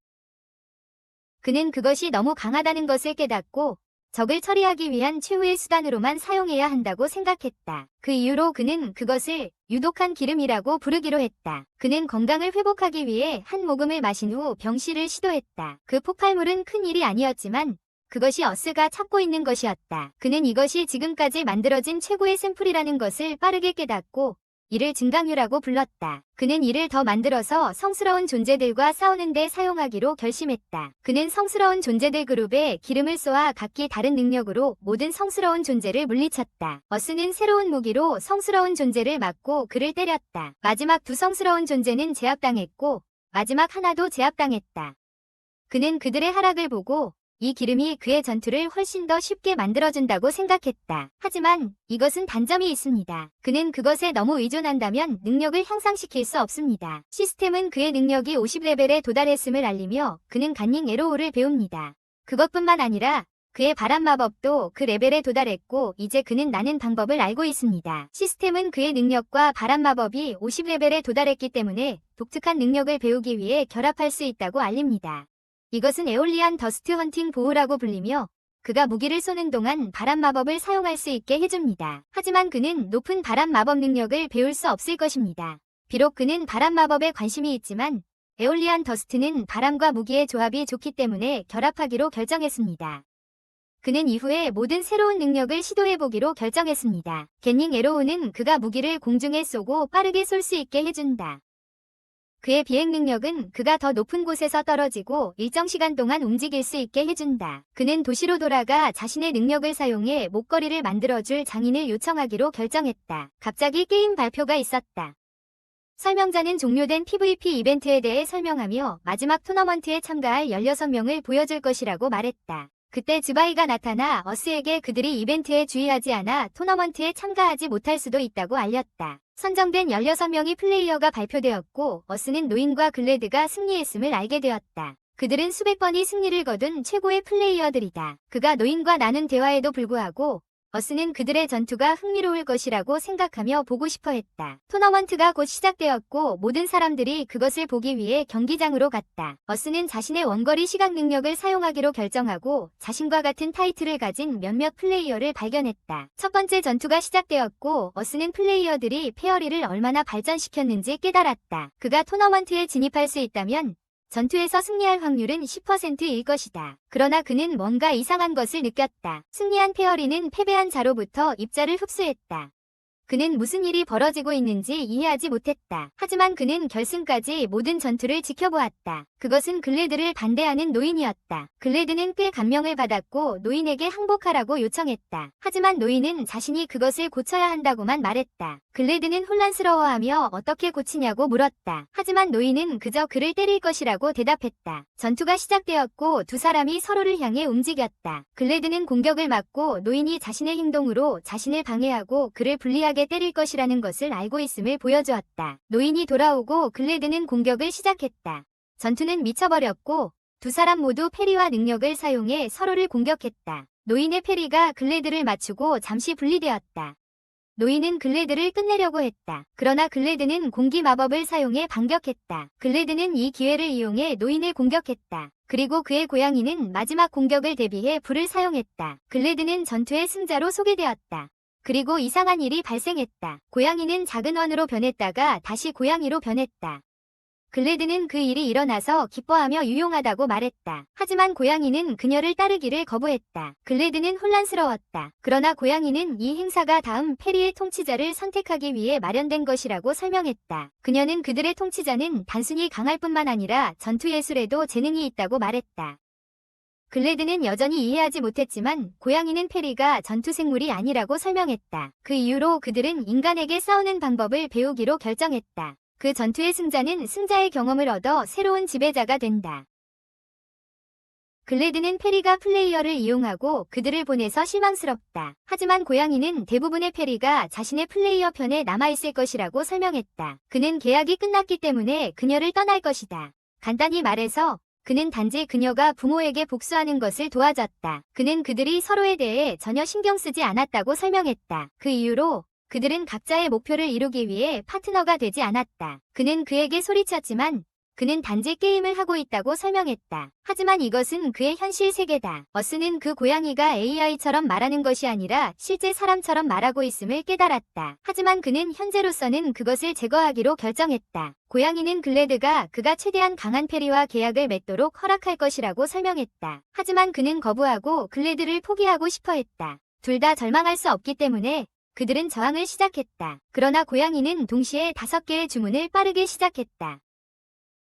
그는 그것이 너무 강하다는 것을 깨닫고 적을 처리하기 위한 최후의 수단으로만 사용해야 한다고 생각했다. 그 이후로 그는 그것을 유독한 기름이라고 부르기로 했다. 그는 건강을 회복하기 위해 한 모금을 마신 후 병실을 시도했다. 그 폭발물은 큰 일이 아니었지만 그것이 어스가 찾고 있는 것이었다. 그는 이것이 지금까지 만들어진 최고의 샘플이라는 것을 빠르게 깨닫고 이를 증강유라고 불렀다. 그는 이를 더 만들어서 성스러운 존재들과 싸우는 데 사용하기로 결심했다. 그는 성스러운 존재들 그룹에 기름을 쏘아 각기 다른 능력으로 모든 성스러운 존재를 물리쳤다. 어스는 새로운 무기로 성스러운 존재를 맞고 그를 때렸다. 마지막 2 성스러운 존재는 제압당했고 마지막 하나도 제압당했다. 그는 그들의 하락을 보고 이 기름이 그의 전투를 훨씬 더 쉽게 만들어준다고 생각했다. 하지만 이것은 단점이 있습니다. 그는 그것에 너무 의존한다면 능력을 향상시킬 수 없습니다. 시스템은 그의 능력이 50레벨에 도달했음을 알리며 그는 간닝 에로우를 배웁니다. 그것뿐만 아니라 그의 바람 마법도 그 레벨에 도달했고 이제 그는 나는 방법을 알고 있습니다. 시스템은 그의 능력과 바람 마법이 50레벨에 도달했기 때문에 독특한 능력을 배우기 위해 결합할 수 있다고 알립니다. 이것은 에올리안 더스트 헌팅 보호라고 불리며 그가 무기를 쏘는 동안 바람 마법을 사용할 수 있게 해줍니다. 하지만 그는 높은 바람 마법 능력을 배울 수 없을 것입니다. 비록 그는 바람 마법에 관심이 있지만 에올리안 더스트는 바람과 무기의 조합이 좋기 때문에 결합하기로 결정했습니다. 그는 이후에 모든 새로운 능력을 시도해보기로 결정했습니다. 겟닝 에로우는 그가 무기를 공중에 쏘고 빠르게 쏠 수 있게 해준다. 그의 비행 능력은 그가 더 높은 곳에서 떨어지고 일정 시간 동안 움직일 수 있게 해준다. 그는 도시로 돌아가 자신의 능력을 사용해 목걸이를 만들어줄 장인을 요청하기로 결정했다. 갑자기 게임 발표가 있었다. 설명자는 종료된 PVP 이벤트에 대해 설명하며 마지막 토너먼트에 참가할 16명을 보여줄 것이라고 말했다. 그때 즈바이가 나타나 어스에게 그들이 이벤트에 주의하지 않아 토너먼트에 참가하지 못할 수도 있다고 알렸다. 선정된 16명의 플레이어가 발표되었고 어스는 노인과 글래드가 승리했음을 알게 되었다. 그들은 수백 번의 승리를 거둔 최고의 플레이어들이다. 그가 노인과 나눈 대화에도 불구하고 어스는 그들의 전투가 흥미로울 것이라고 생각하며 보고 싶어 했다. 토너먼트가 곧 시작되었고 모든 사람들이 그것을 보기 위해 경기장으로 갔다. 어스는 자신의 원거리 시각 능력을 사용하기로 결정하고 자신과 같은 타이틀을 가진 몇몇 플레이어를 발견했다. 첫 번째 전투가 시작되었고 어스는 플레이어들이 페어리를 얼마나 발전시켰는지 깨달았다. 그가 토너먼트에 진입할 수 있다면 전투에서 승리할 확률은 10%일 것이다. 그러나 그는 뭔가 이상한 것을 느꼈다. 승리한 페어리는 패배한 자로부터 입자를 흡수했다. 그는 무슨 일이 벌어지고 있는지 이해하지 못했다. 하지만 그는 결승까지 모든 전투를 지켜보았다. 그것은 글래드를 반대하는 노인이었다. 글래드는 꽤 감명을 받았고 노인에게 항복하라고 요청했다. 하지만 노인은 자신이 그것을 고쳐야 한다고만 말했다. 글래드는 혼란스러워하며 어떻게 고치냐고 물었다. 하지만 노인은 그저 그를 때릴 것이라고 대답했다. 전투가 시작되었고 두 사람이 서로를 향해 움직였다. 글래드는 공격을 막고 노인이 자신의 행동으로 자신을 방해하고 그를 불리하게 때릴 것이라는 것을 알고 있음을 보여주었다. 노인이 돌아오고 글래드는 공격을 시작했다. 전투는 미쳐버렸고 두 사람 모두 페리와 능력을 사용해 서로를 공격했다. 노인의 페리가 글래드를 맞추고 잠시 분리되었다. 노인은 글래드를 끝내려고 했다. 그러나 글래드는 공기 마법을 사용해 반격했다. 글래드는 이 기회를 이용해 노인을 공격했다. 그리고 그의 고양이는 마지막 공격을 대비해 불을 사용했다. 글래드는 전투의 승자로 소개되었다. 그리고 이상한 일이 발생했다. 고양이는 작은 원으로 변했다가 다시 고양이로 변했다. 글래드는 그 일이 일어나서 기뻐하며 유용하다고 말했다. 하지만 고양이는 그녀를 따르기를 거부했다. 글래드는 혼란스러웠다. 그러나 고양이는 이 행사가 다음 페리의 통치자를 선택하기 위해 마련된 것이라고 설명했다. 그녀는 그들의 통치자는 단순히 강할 뿐만 아니라 전투 예술에도 재능이 있다고 말했다. 글래드는 여전히 이해하지 못했지만 고양이는 페리가 전투생물이 아니라고 설명했다. 그 이후로 그들은 인간에게 싸우는 방법을 배우기로 결정했다. 그 전투의 승자는 승자의 경험을 얻어 새로운 지배자가 된다. 글래드는 페리가 플레이어를 이용하고 그들을 보내서 실망스럽다. 하지만 고양이는 대부분의 페리가 자신의 플레이어 편에 남아있을 것이라고 설명했다. 그는 계약이 끝났기 때문에 그녀를 떠날 것이다. 간단히 말해서 그는 단지 그녀가 부모에게 복수하는 것을 도와줬다. 그는 그들이 서로에 대해 전혀 신경 쓰지 않았다고 설명했다. 그 이후로 그들은 각자의 목표를 이루기 위해 파트너가 되지 않았다. 그는 그에게 소리쳤지만 그는 단지 게임을 하고 있다고 설명했다. 하지만 이것은 그의 현실 세계다. 어스는 그 고양이가 AI처럼 말하는 것이 아니라 실제 사람처럼 말하고 있음을 깨달았다. 하지만 그는 현재로서는 그것을 제거하기로 결정했다. 고양이는 글래드가 그가 최대한 강한 페리와 계약을 맺도록 허락할 것이라고 설명했다. 하지만 그는 거부하고 글래드를 포기하고 싶어 했다. 둘 다 절망할 수 없기 때문에 그들은 저항을 시작했다. 그러나 고양이는 동시에 5개의 주문을 빠르게 시작했다.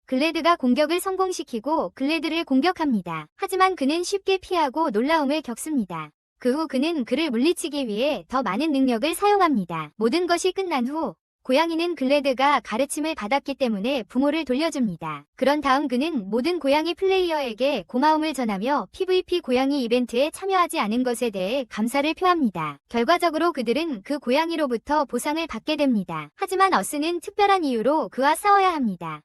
글래드가 공격을 성공시키고 글래드를 공격합니다. 하지만 그는 쉽게 피하고 놀라움을 겪습니다. 그 후 그는 그를 물리치기 위해 더 많은 능력을 사용합니다. 모든 것이 끝난 후 고양이는 글래드가 가르침을 받았기 때문에 부모를 돌려줍니다. 그런 다음 그는 모든 고양이 플레이어에게 고마움을 전하며 PVP 고양이 이벤트에 참여하지 않은 것에 대해 감사를 표합니다. 결과적으로 그들은 그 고양이로부터 보상을 받게 됩니다. 하지만 어스는 특별한 이유로 그와 싸워야 합니다.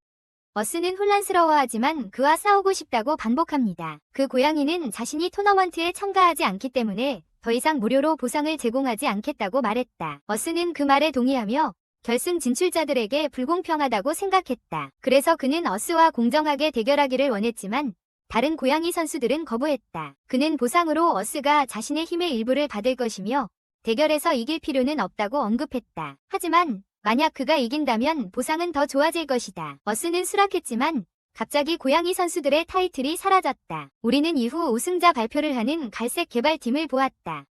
어스는 혼란스러워하지만 그와 싸우고 싶다고 반복합니다. 그 고양이는 자신이 토너먼트에 참가하지 않기 때문에 더 이상 무료로 보상을 제공하지 않겠다고 말했다. 어스는 그 말에 동의하며 결승 진출자들에게 불공평하다고 생각했다. 그래서 그는 어스와 공정하게 대결하기를 원했지만 다른 고양이 선수들은 거부했다. 그는 보상으로 어스가 자신의 힘의 일부를 받을 것이며 대결에서 이길 필요는 없다고 언급했다. 하지만 만약 그가 이긴다면 보상은 더 좋아질 것이다. 어스는 수락했지만 갑자기 고양이 선수들의 타이틀이 사라졌다. 우리는 이후 우승자 발표를 하는 갈색 개발팀을 보았다.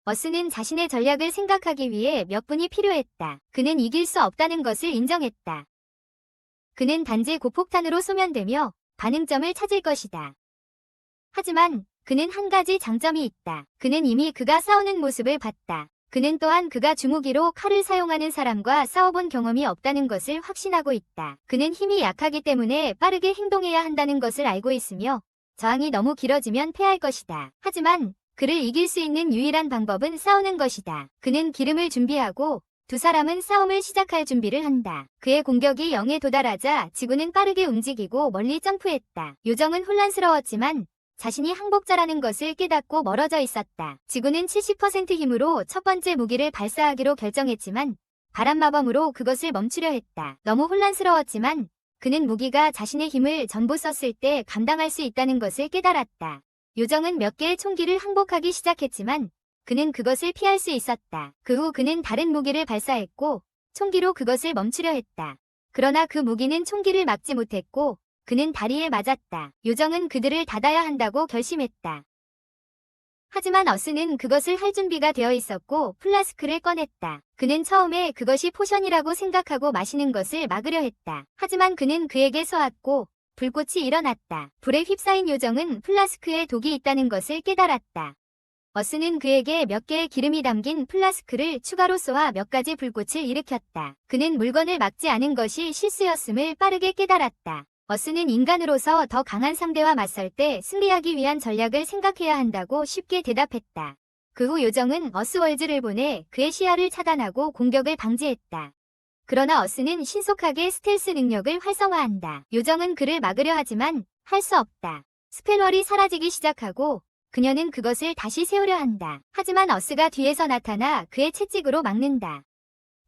어스는 자신의 전략을 생각하기 위해 몇 분이 필요했다. 그는 이길 수 없다는 것을 인정했다. 그는 단지 고폭탄으로 소면되며 반응점을 찾을 것이다. 하지만 그는 한 가지 장점이 있다. 그는 이미 그가 싸우는 모습을 봤다. 그는 또한 그가 주무기로 칼을 사용하는 사람과 싸워본 경험이 없다는 것을 확신하고 있다. 그는 힘이 약하기 때문에 빠르게 행동해야 한다는 것을 알고 있으며 저항이 너무 길어지면 패할 것이다. 하지만 그를 이길 수 있는 유일한 방법은 싸우는 것이다. 그는 기름을 준비하고 두 사람은 싸움을 시작할 준비를 한다. 그의 공격이 0에 도달하자 지구는 빠르게 움직이고 멀리 점프했다. 요정은 혼란스러웠지만 자신이 항복자라는 것을 깨닫고 멀어져 있었다. 지구는 70% 힘으로 첫 번째 무기를 발사하기로 결정했지만 바람마법으로 그것을 멈추려 했다. 너무 혼란스러웠지만 그는 무기가 자신의 힘을 전부 썼을 때 감당할 수 있다는 것을 깨달았다. 요정은 몇 개의 총기를 항복하기 시작했지만 그는 그것을 피할 수 있었다. 그 후 그는 다른 무기를 발사했고 총기로 그것을 멈추려 했다. 그러나 그 무기는 총기를 막지 못했고 그는 다리에 맞았다. 요정은 그들을 닫아야 한다고 결심했다. 하지만 어스는 그것을 할 준비가 되어 있었고 플라스크를 꺼냈다. 그는 처음에 그것이 포션이라고 생각하고 마시는 것을 막으려 했다. 하지만 그는 그에게 쏘았고 불꽃이 일어났다. 불에 휩싸인 요정은 플라스크에 독이 있다는 것을 깨달았다. 어스는 그에게 몇 개의 기름이 담긴 플라스크를 추가로 쏘아 몇 가지 불꽃을 일으켰다. 그는 물건을 막지 않은 것이 실수였음을 빠르게 깨달았다. 어스는 인간으로서 더 강한 상대와 맞설 때 승리하기 위한 전략을 생각해야 한다고 쉽게 대답했다. 그 후 요정은 어스월즈를 보내 그의 시야를 차단하고 공격을 방지했다. 그러나 어스는 신속하게 스텔스 능력을 활성화한다. 요정은 그를 막으려 하지만 할 수 없다. 스펠월이 사라지기 시작하고 그녀는 그것을 다시 세우려 한다. 하지만 어스가 뒤에서 나타나 그의 채찍으로 막는다.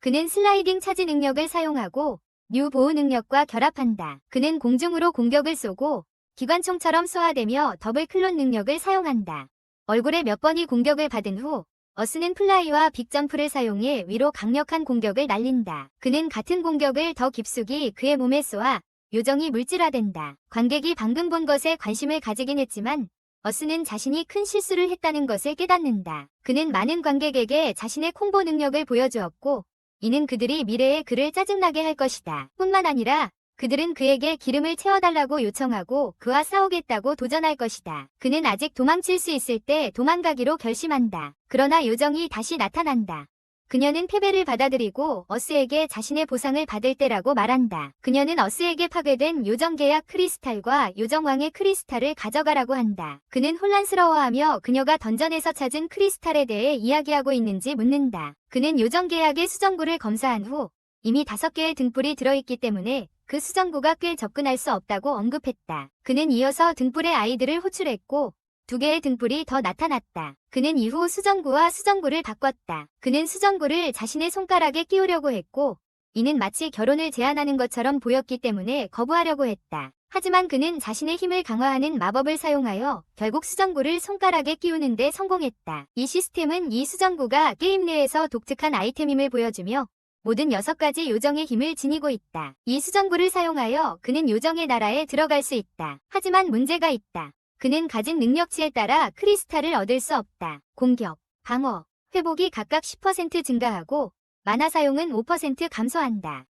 그는 슬라이딩 차지 능력을 사용하고 뉴 보호 능력과 결합한다. 그는 공중으로 공격을 쏘고 기관총처럼 쏘아대며 더블 클론 능력을 사용한다. 얼굴에 몇 번이 공격을 받은 후 어스는 플라이와 빅점프를 사용해 위로 강력한 공격을 날린다. 그는 같은 공격을 더 깊숙이 그의 몸에 쏘아 요정이 물질화된다. 관객이 방금 본 것에 관심을 가지긴 했지만 어스는 자신이 큰 실수를 했다는 것을 깨닫는다. 그는 많은 관객에게 자신의 콤보 능력을 보여주었고 이는 그들이 미래에 그를 짜증나게 할 것이다. 뿐만 아니라 그들은 그에게 기름을 채워달라고 요청하고 그와 싸우겠다고 도전할 것이다. 그는 아직 도망칠 수 있을 때 도망가기로 결심한다. 그러나 요정이 다시 나타난다. 그녀는 패배를 받아들이고 어스에게 자신의 보상을 받을 때라고 말한다. 그녀는 어스에게 파괴된 요정 계약 크리스탈과 요정왕의 크리스탈을 가져가라고 한다. 그는 혼란스러워하며 그녀가 던전에서 찾은 크리스탈에 대해 이야기하고 있는지 묻는다. 그는 요정 계약의 수정구를 검사한 후 이미 5개의 등불이 들어있기 때문에 그 수정구가 꽤 접근할 수 없다고 언급했다. 그는 이어서 등불의 아이들을 호출했고 2개의 등불이 더 나타났다. 그는 이후 수정구와 수정구를 바꿨다. 그는 수정구를 자신의 손가락에 끼우려고 했고 이는 마치 결혼을 제안하는 것처럼 보였기 때문에 거부하려고 했다. 하지만 그는 자신의 힘을 강화하는 마법을 사용하여 결국 수정구를 손가락에 끼우는 데 성공했다. 이 시스템은 이 수정구가 게임 내에서 독특한 아이템임을 보여주며 모든 6가지 요정의 힘을 지니고 있다. 이 수정구를 사용하여 그는 요정의 나라에 들어갈 수 있다. 하지만 문제가 있다. 그는 가진 능력치에 따라 크리스탈을 얻을 수 없다. 공격, 방어, 회복이 각각 10% 증가하고 마나 사용은 5% 감소한다.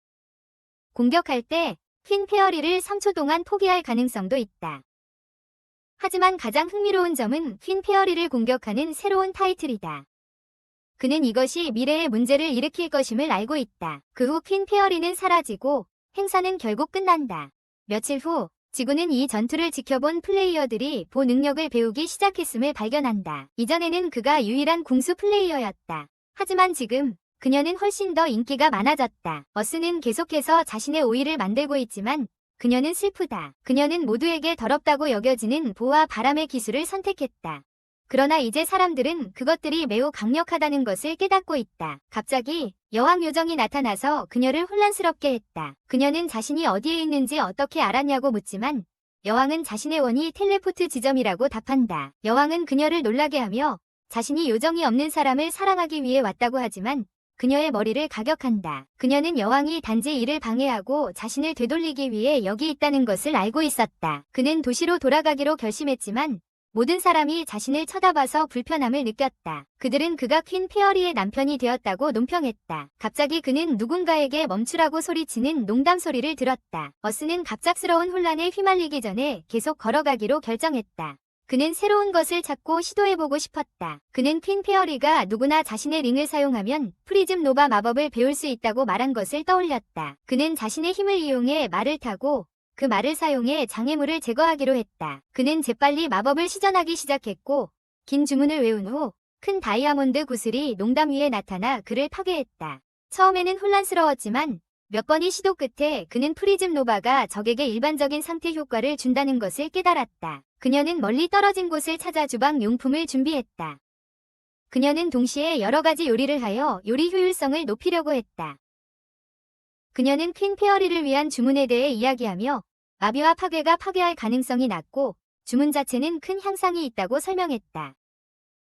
공격할 때 퀸 페어리를 3초 동안 포기할 가능성도 있다. 하지만 가장 흥미로운 점은 퀸 페어리를 공격하는 새로운 타이틀이다. 그는 이것이 미래의 문제를 일으킬 것임을 알고 있다. 그 후 퀸 페어리는 사라지고 행사는 결국 끝난다. 며칠 후 지구는 이 전투를 지켜본 플레이어들이 보 능력을 배우기 시작했음을 발견한다. 이전에는 그가 유일한 궁수 플레이어였다. 하지만 지금 그녀는 훨씬 더 인기가 많아졌다. 어스는 계속해서 자신의 오이를 만들고 있지만 그녀는 슬프다. 그녀는 모두에게 더럽다고 여겨지는 보와 바람의 기술을 선택했다. 그러나 이제 사람들은 그것들이 매우 강력하다는 것을 깨닫고 있다. 갑자기 여왕 요정이 나타나서 그녀를 혼란스럽게 했다. 그녀는 자신이 어디에 있는지 어떻게 알았냐고 묻지만 여왕은 자신의 원이 텔레포트 지점이라고 답한다. 여왕은 그녀를 놀라게 하며 자신이 요정이 없는 사람을 사랑하기 위해 왔다고 하지만 그녀의 머리를 가격한다. 그녀는 여왕이 단지 이를 방해하고 자신을 되돌리기 위해 여기 있다는 것을 알고 있었다. 그는 도시로 돌아가기로 결심했지만 모든 사람이 자신을 쳐다봐서 불편함을 느꼈다. 그들은 그가 퀸 페어리의 남편이 되었다고 논평했다. 갑자기 그는 누군가에게 멈추라고 소리치는 농담 소리를 들었다. 어스는 갑작스러운 혼란에 휘말리기 전에 계속 걸어가기로 결정했다. 그는 새로운 것을 찾고 시도해보고 싶었다. 그는 퀸 페어리가 누구나 자신의 링을 사용하면 프리즘 노바 마법을 배울 수 있다고 말한 것을 떠올렸다. 그는 자신의 힘을 이용해 말을 타고 그 말을 사용해 장애물을 제거하기로 했다. 그는 재빨리 마법을 시전하기 시작했고 긴 주문을 외운 후 큰 다이아몬드 구슬이 농담 위에 나타나 그를 파괴했다. 처음에는 혼란스러웠지만 몇 번의 시도 끝에 그는 프리즘 노바가 적에게 일반적인 상태 효과를 준다는 것을 깨달았다. 그녀는 멀리 떨어진 곳을 찾아 주방 용품을 준비했다. 그녀는 동시에 여러 가지 요리를 하여 요리 효율성을 높이려고 했다. 그녀는 퀸 페어리를 위한 주문에 대해 이야기하며 마비와 파괴가 파괴할 가능성이 낮고 주문 자체는 큰 향상이 있다고 설명했다.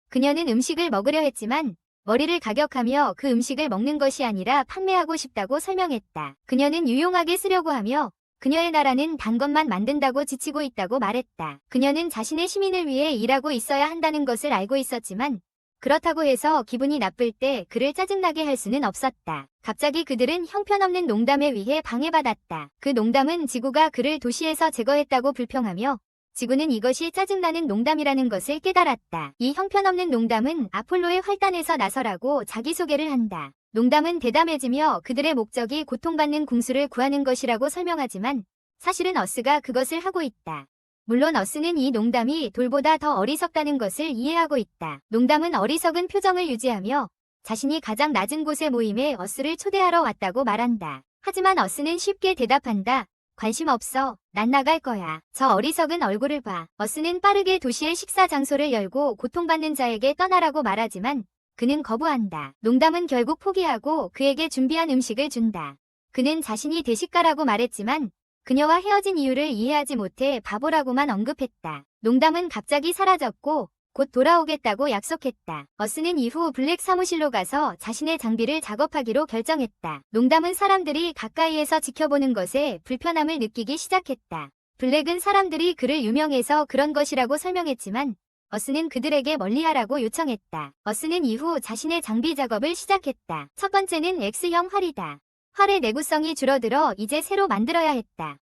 그녀는 음식을 먹으려 했지만 머리를 가격하며 그 음식을 먹는 것이 아니라 판매하고 싶다고 설명했다. 그녀는 유용하게 쓰려고 하며 그녀의 나라는 단 것만 만든다고 지치고 있다고 말했다. 그녀는 자신의 시민을 위해 일하고 있어야 한다는 것을 알고 있었지만 그렇다고 해서 기분이 나쁠 때 그를 짜증나게 할 수는 없었다. 갑자기 그들은 형편없는 농담에 의해 방해받았다. 그 농담은 지구가 그를 도시에서 제거했다고 불평하며 지구는 이것이 짜증나는 농담이라는 것을 깨달았다. 이 형편없는 농담은 아폴로의 활단에서 나서라고 자기소개를 한다. 농담은 대담해지며 그들의 목적이 고통받는 궁수를 구하는 것이라고 설명하지만 사실은 어스가 그것을 하고 있다. 물론 어스는 이 농담이 돌보다 더 어리석다는 것을 이해하고 있다. 농담은 어리석은 표정을 유지하며 자신이 가장 낮은 곳의 모임에 어스를 초대하러 왔다고 말한다. 하지만 어스는 쉽게 대답한다. 관심 없어. 난 나갈 거야. 저 어리석은 얼굴을 봐. 어스는 빠르게 도시의 식사 장소를 열고 고통받는 자에게 떠나라고 말하지만 그는 거부한다. 농담은 결국 포기하고 그에게 준비한 음식을 준다. 그는 자신이 대식가라고 말했지만 그녀와 헤어진 이유를 이해하지 못해 바보라고만 언급했다. 농담은 갑자기 사라졌고 곧 돌아오겠다고 약속했다. 어스는 이후 블랙 사무실로 가서 자신의 장비를 작업하기로 결정했다. 농담은 사람들이 가까이에서 지켜보는 것에 불편함을 느끼기 시작했다. 블랙은 사람들이 그를 유명해서 그런 것이라고 설명했지만 어스는 그들에게 멀리하라고 요청했다. 어스는 이후 자신의 장비 작업을 시작했다. 첫 번째는 X형 활이다. 활의 내구성이 줄어들어 이제 새로 만들어야 했다.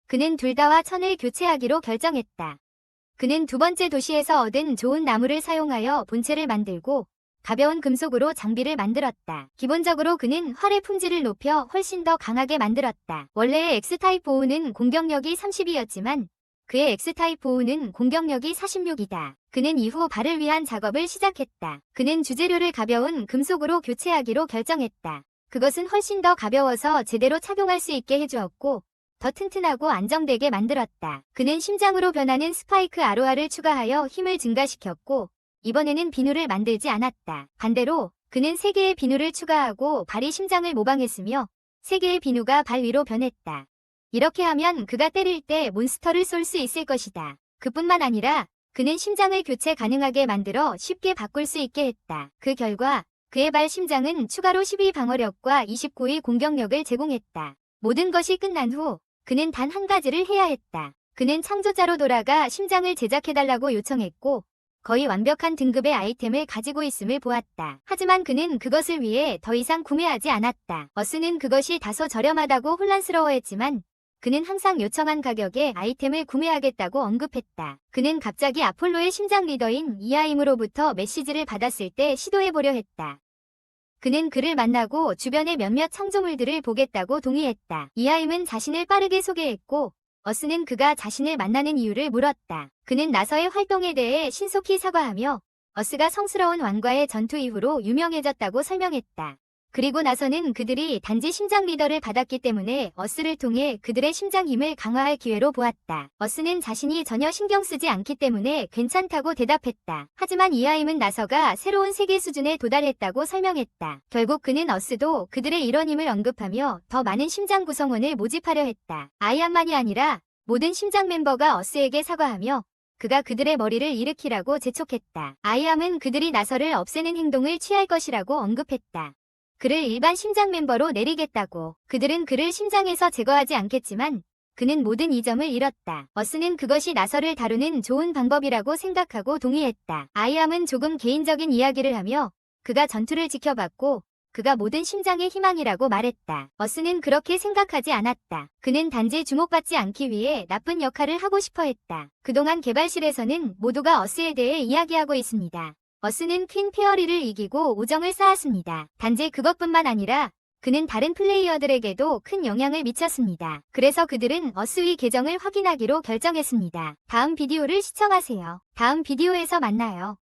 그는 둘다와 천을 교체하기로 결정했다. 그는 두 번째 도시에서 얻은 좋은 나무를 사용하여 본체를 만들고 가벼운 금속으로 장비를 만들었다. 기본적으로 그는 활의 품질을 높여 훨씬 더 강하게 만들었다. 원래의 X타입 보호는 공격력이 30이었지만 그의 X타입 보호는 공격력이 46이다. 그는 이후 발을 위한 작업을 시작했다. 그는 주재료를 가벼운 금속으로 교체하기로 결정했다. 그것은 훨씬 더 가벼워서 제대로 착용할 수 있게 해주었고 더 튼튼하고 안정되게 만들었다. 그는 심장으로 변하는 스파이크 아로아를 추가하여 힘을 증가시켰고 이번에는 비누를 만들지 않았다. 반대로 그는 3개의 비누를 추가하고 발이 심장을 모방했으며 3개의 비누가 발 위로 변했다. 이렇게 하면 그가 때릴 때 몬스터를 쏠 수 있을 것이다. 그뿐만 아니라 그는 심장을 교체 가능하게 만들어 쉽게 바꿀 수 있게 했다. 그 결과 그의 발 심장은 추가로 12 방어력과 29의 공격력을 제공했다. 모든 것이 끝난 후 그는 단 한 가지를 해야 했다. 그는 창조자로 돌아가 심장을 제작해달라고 요청했고 거의 완벽한 등급의 아이템을 가지고 있음을 보았다. 하지만 그는 그것을 위해 더 이상 구매하지 않았다. 어스는 그것이 다소 저렴하다고 혼란스러워했지만 그는 항상 요청한 가격에 아이템을 구매하겠다고 언급했다. 그는 갑자기 아폴로의 심장 리더인 이하임으로부터 메시지를 받았을 때 시도해보려 했다. 그는 그를 만나고 주변의 몇몇 창조물들을 보겠다고 동의했다. 이하임은 자신을 빠르게 소개했고 어스는 그가 자신을 만나는 이유를 물었다. 그는 나서의 활동에 대해 신속히 사과하며 어스가 성스러운 왕과의 전투 이후로 유명해졌다고 설명했다. 그리고 나서는 그들이 단지 심장 리더를 받았기 때문에 어스를 통해 그들의 심장 힘을 강화할 기회로 보았다. 어스는 자신이 전혀 신경 쓰지 않기 때문에 괜찮다고 대답했다. 하지만 이하임은 나서가 새로운 세계 수준에 도달했다고 설명했다. 결국 그는 어스도 그들의 일원 힘을 언급하며 더 많은 심장 구성원을 모집하려 했다. 아이함만이 아니라 모든 심장 멤버가 어스에게 사과하며 그가 그들의 머리를 일으키라고 재촉했다. 아이함은 그들이 나서를 없애는 행동을 취할 것이라고 언급했다. 그를 일반 심장 멤버로 내리겠다고. 그들은 그를 심장에서 제거하지 않겠지만 그는 모든 이점을 잃었다. 어스는 그것이 나서를 다루는 좋은 방법이라고 생각하고 동의했다. 아이함은 조금 개인적인 이야기를 하며 그가 전투를 지켜봤고 그가 모든 심장의 희망이라고 말했다. 어스는 그렇게 생각하지 않았다. 그는 단지 주목받지 않기 위해 나쁜 역할을 하고 싶어 했다. 그동안 개발실에서는 모두가 어스에 대해 이야기하고 있습니다. 어스는 퀸 페어리를 이기고 우정을 쌓았습니다. 단지 그것뿐만 아니라 그는 다른 플레이어들에게도 큰 영향을 미쳤습니다. 그래서 그들은 어스의 계정을 확인하기로 결정했습니다. 다음 비디오를 시청하세요. 다음 비디오에서 만나요.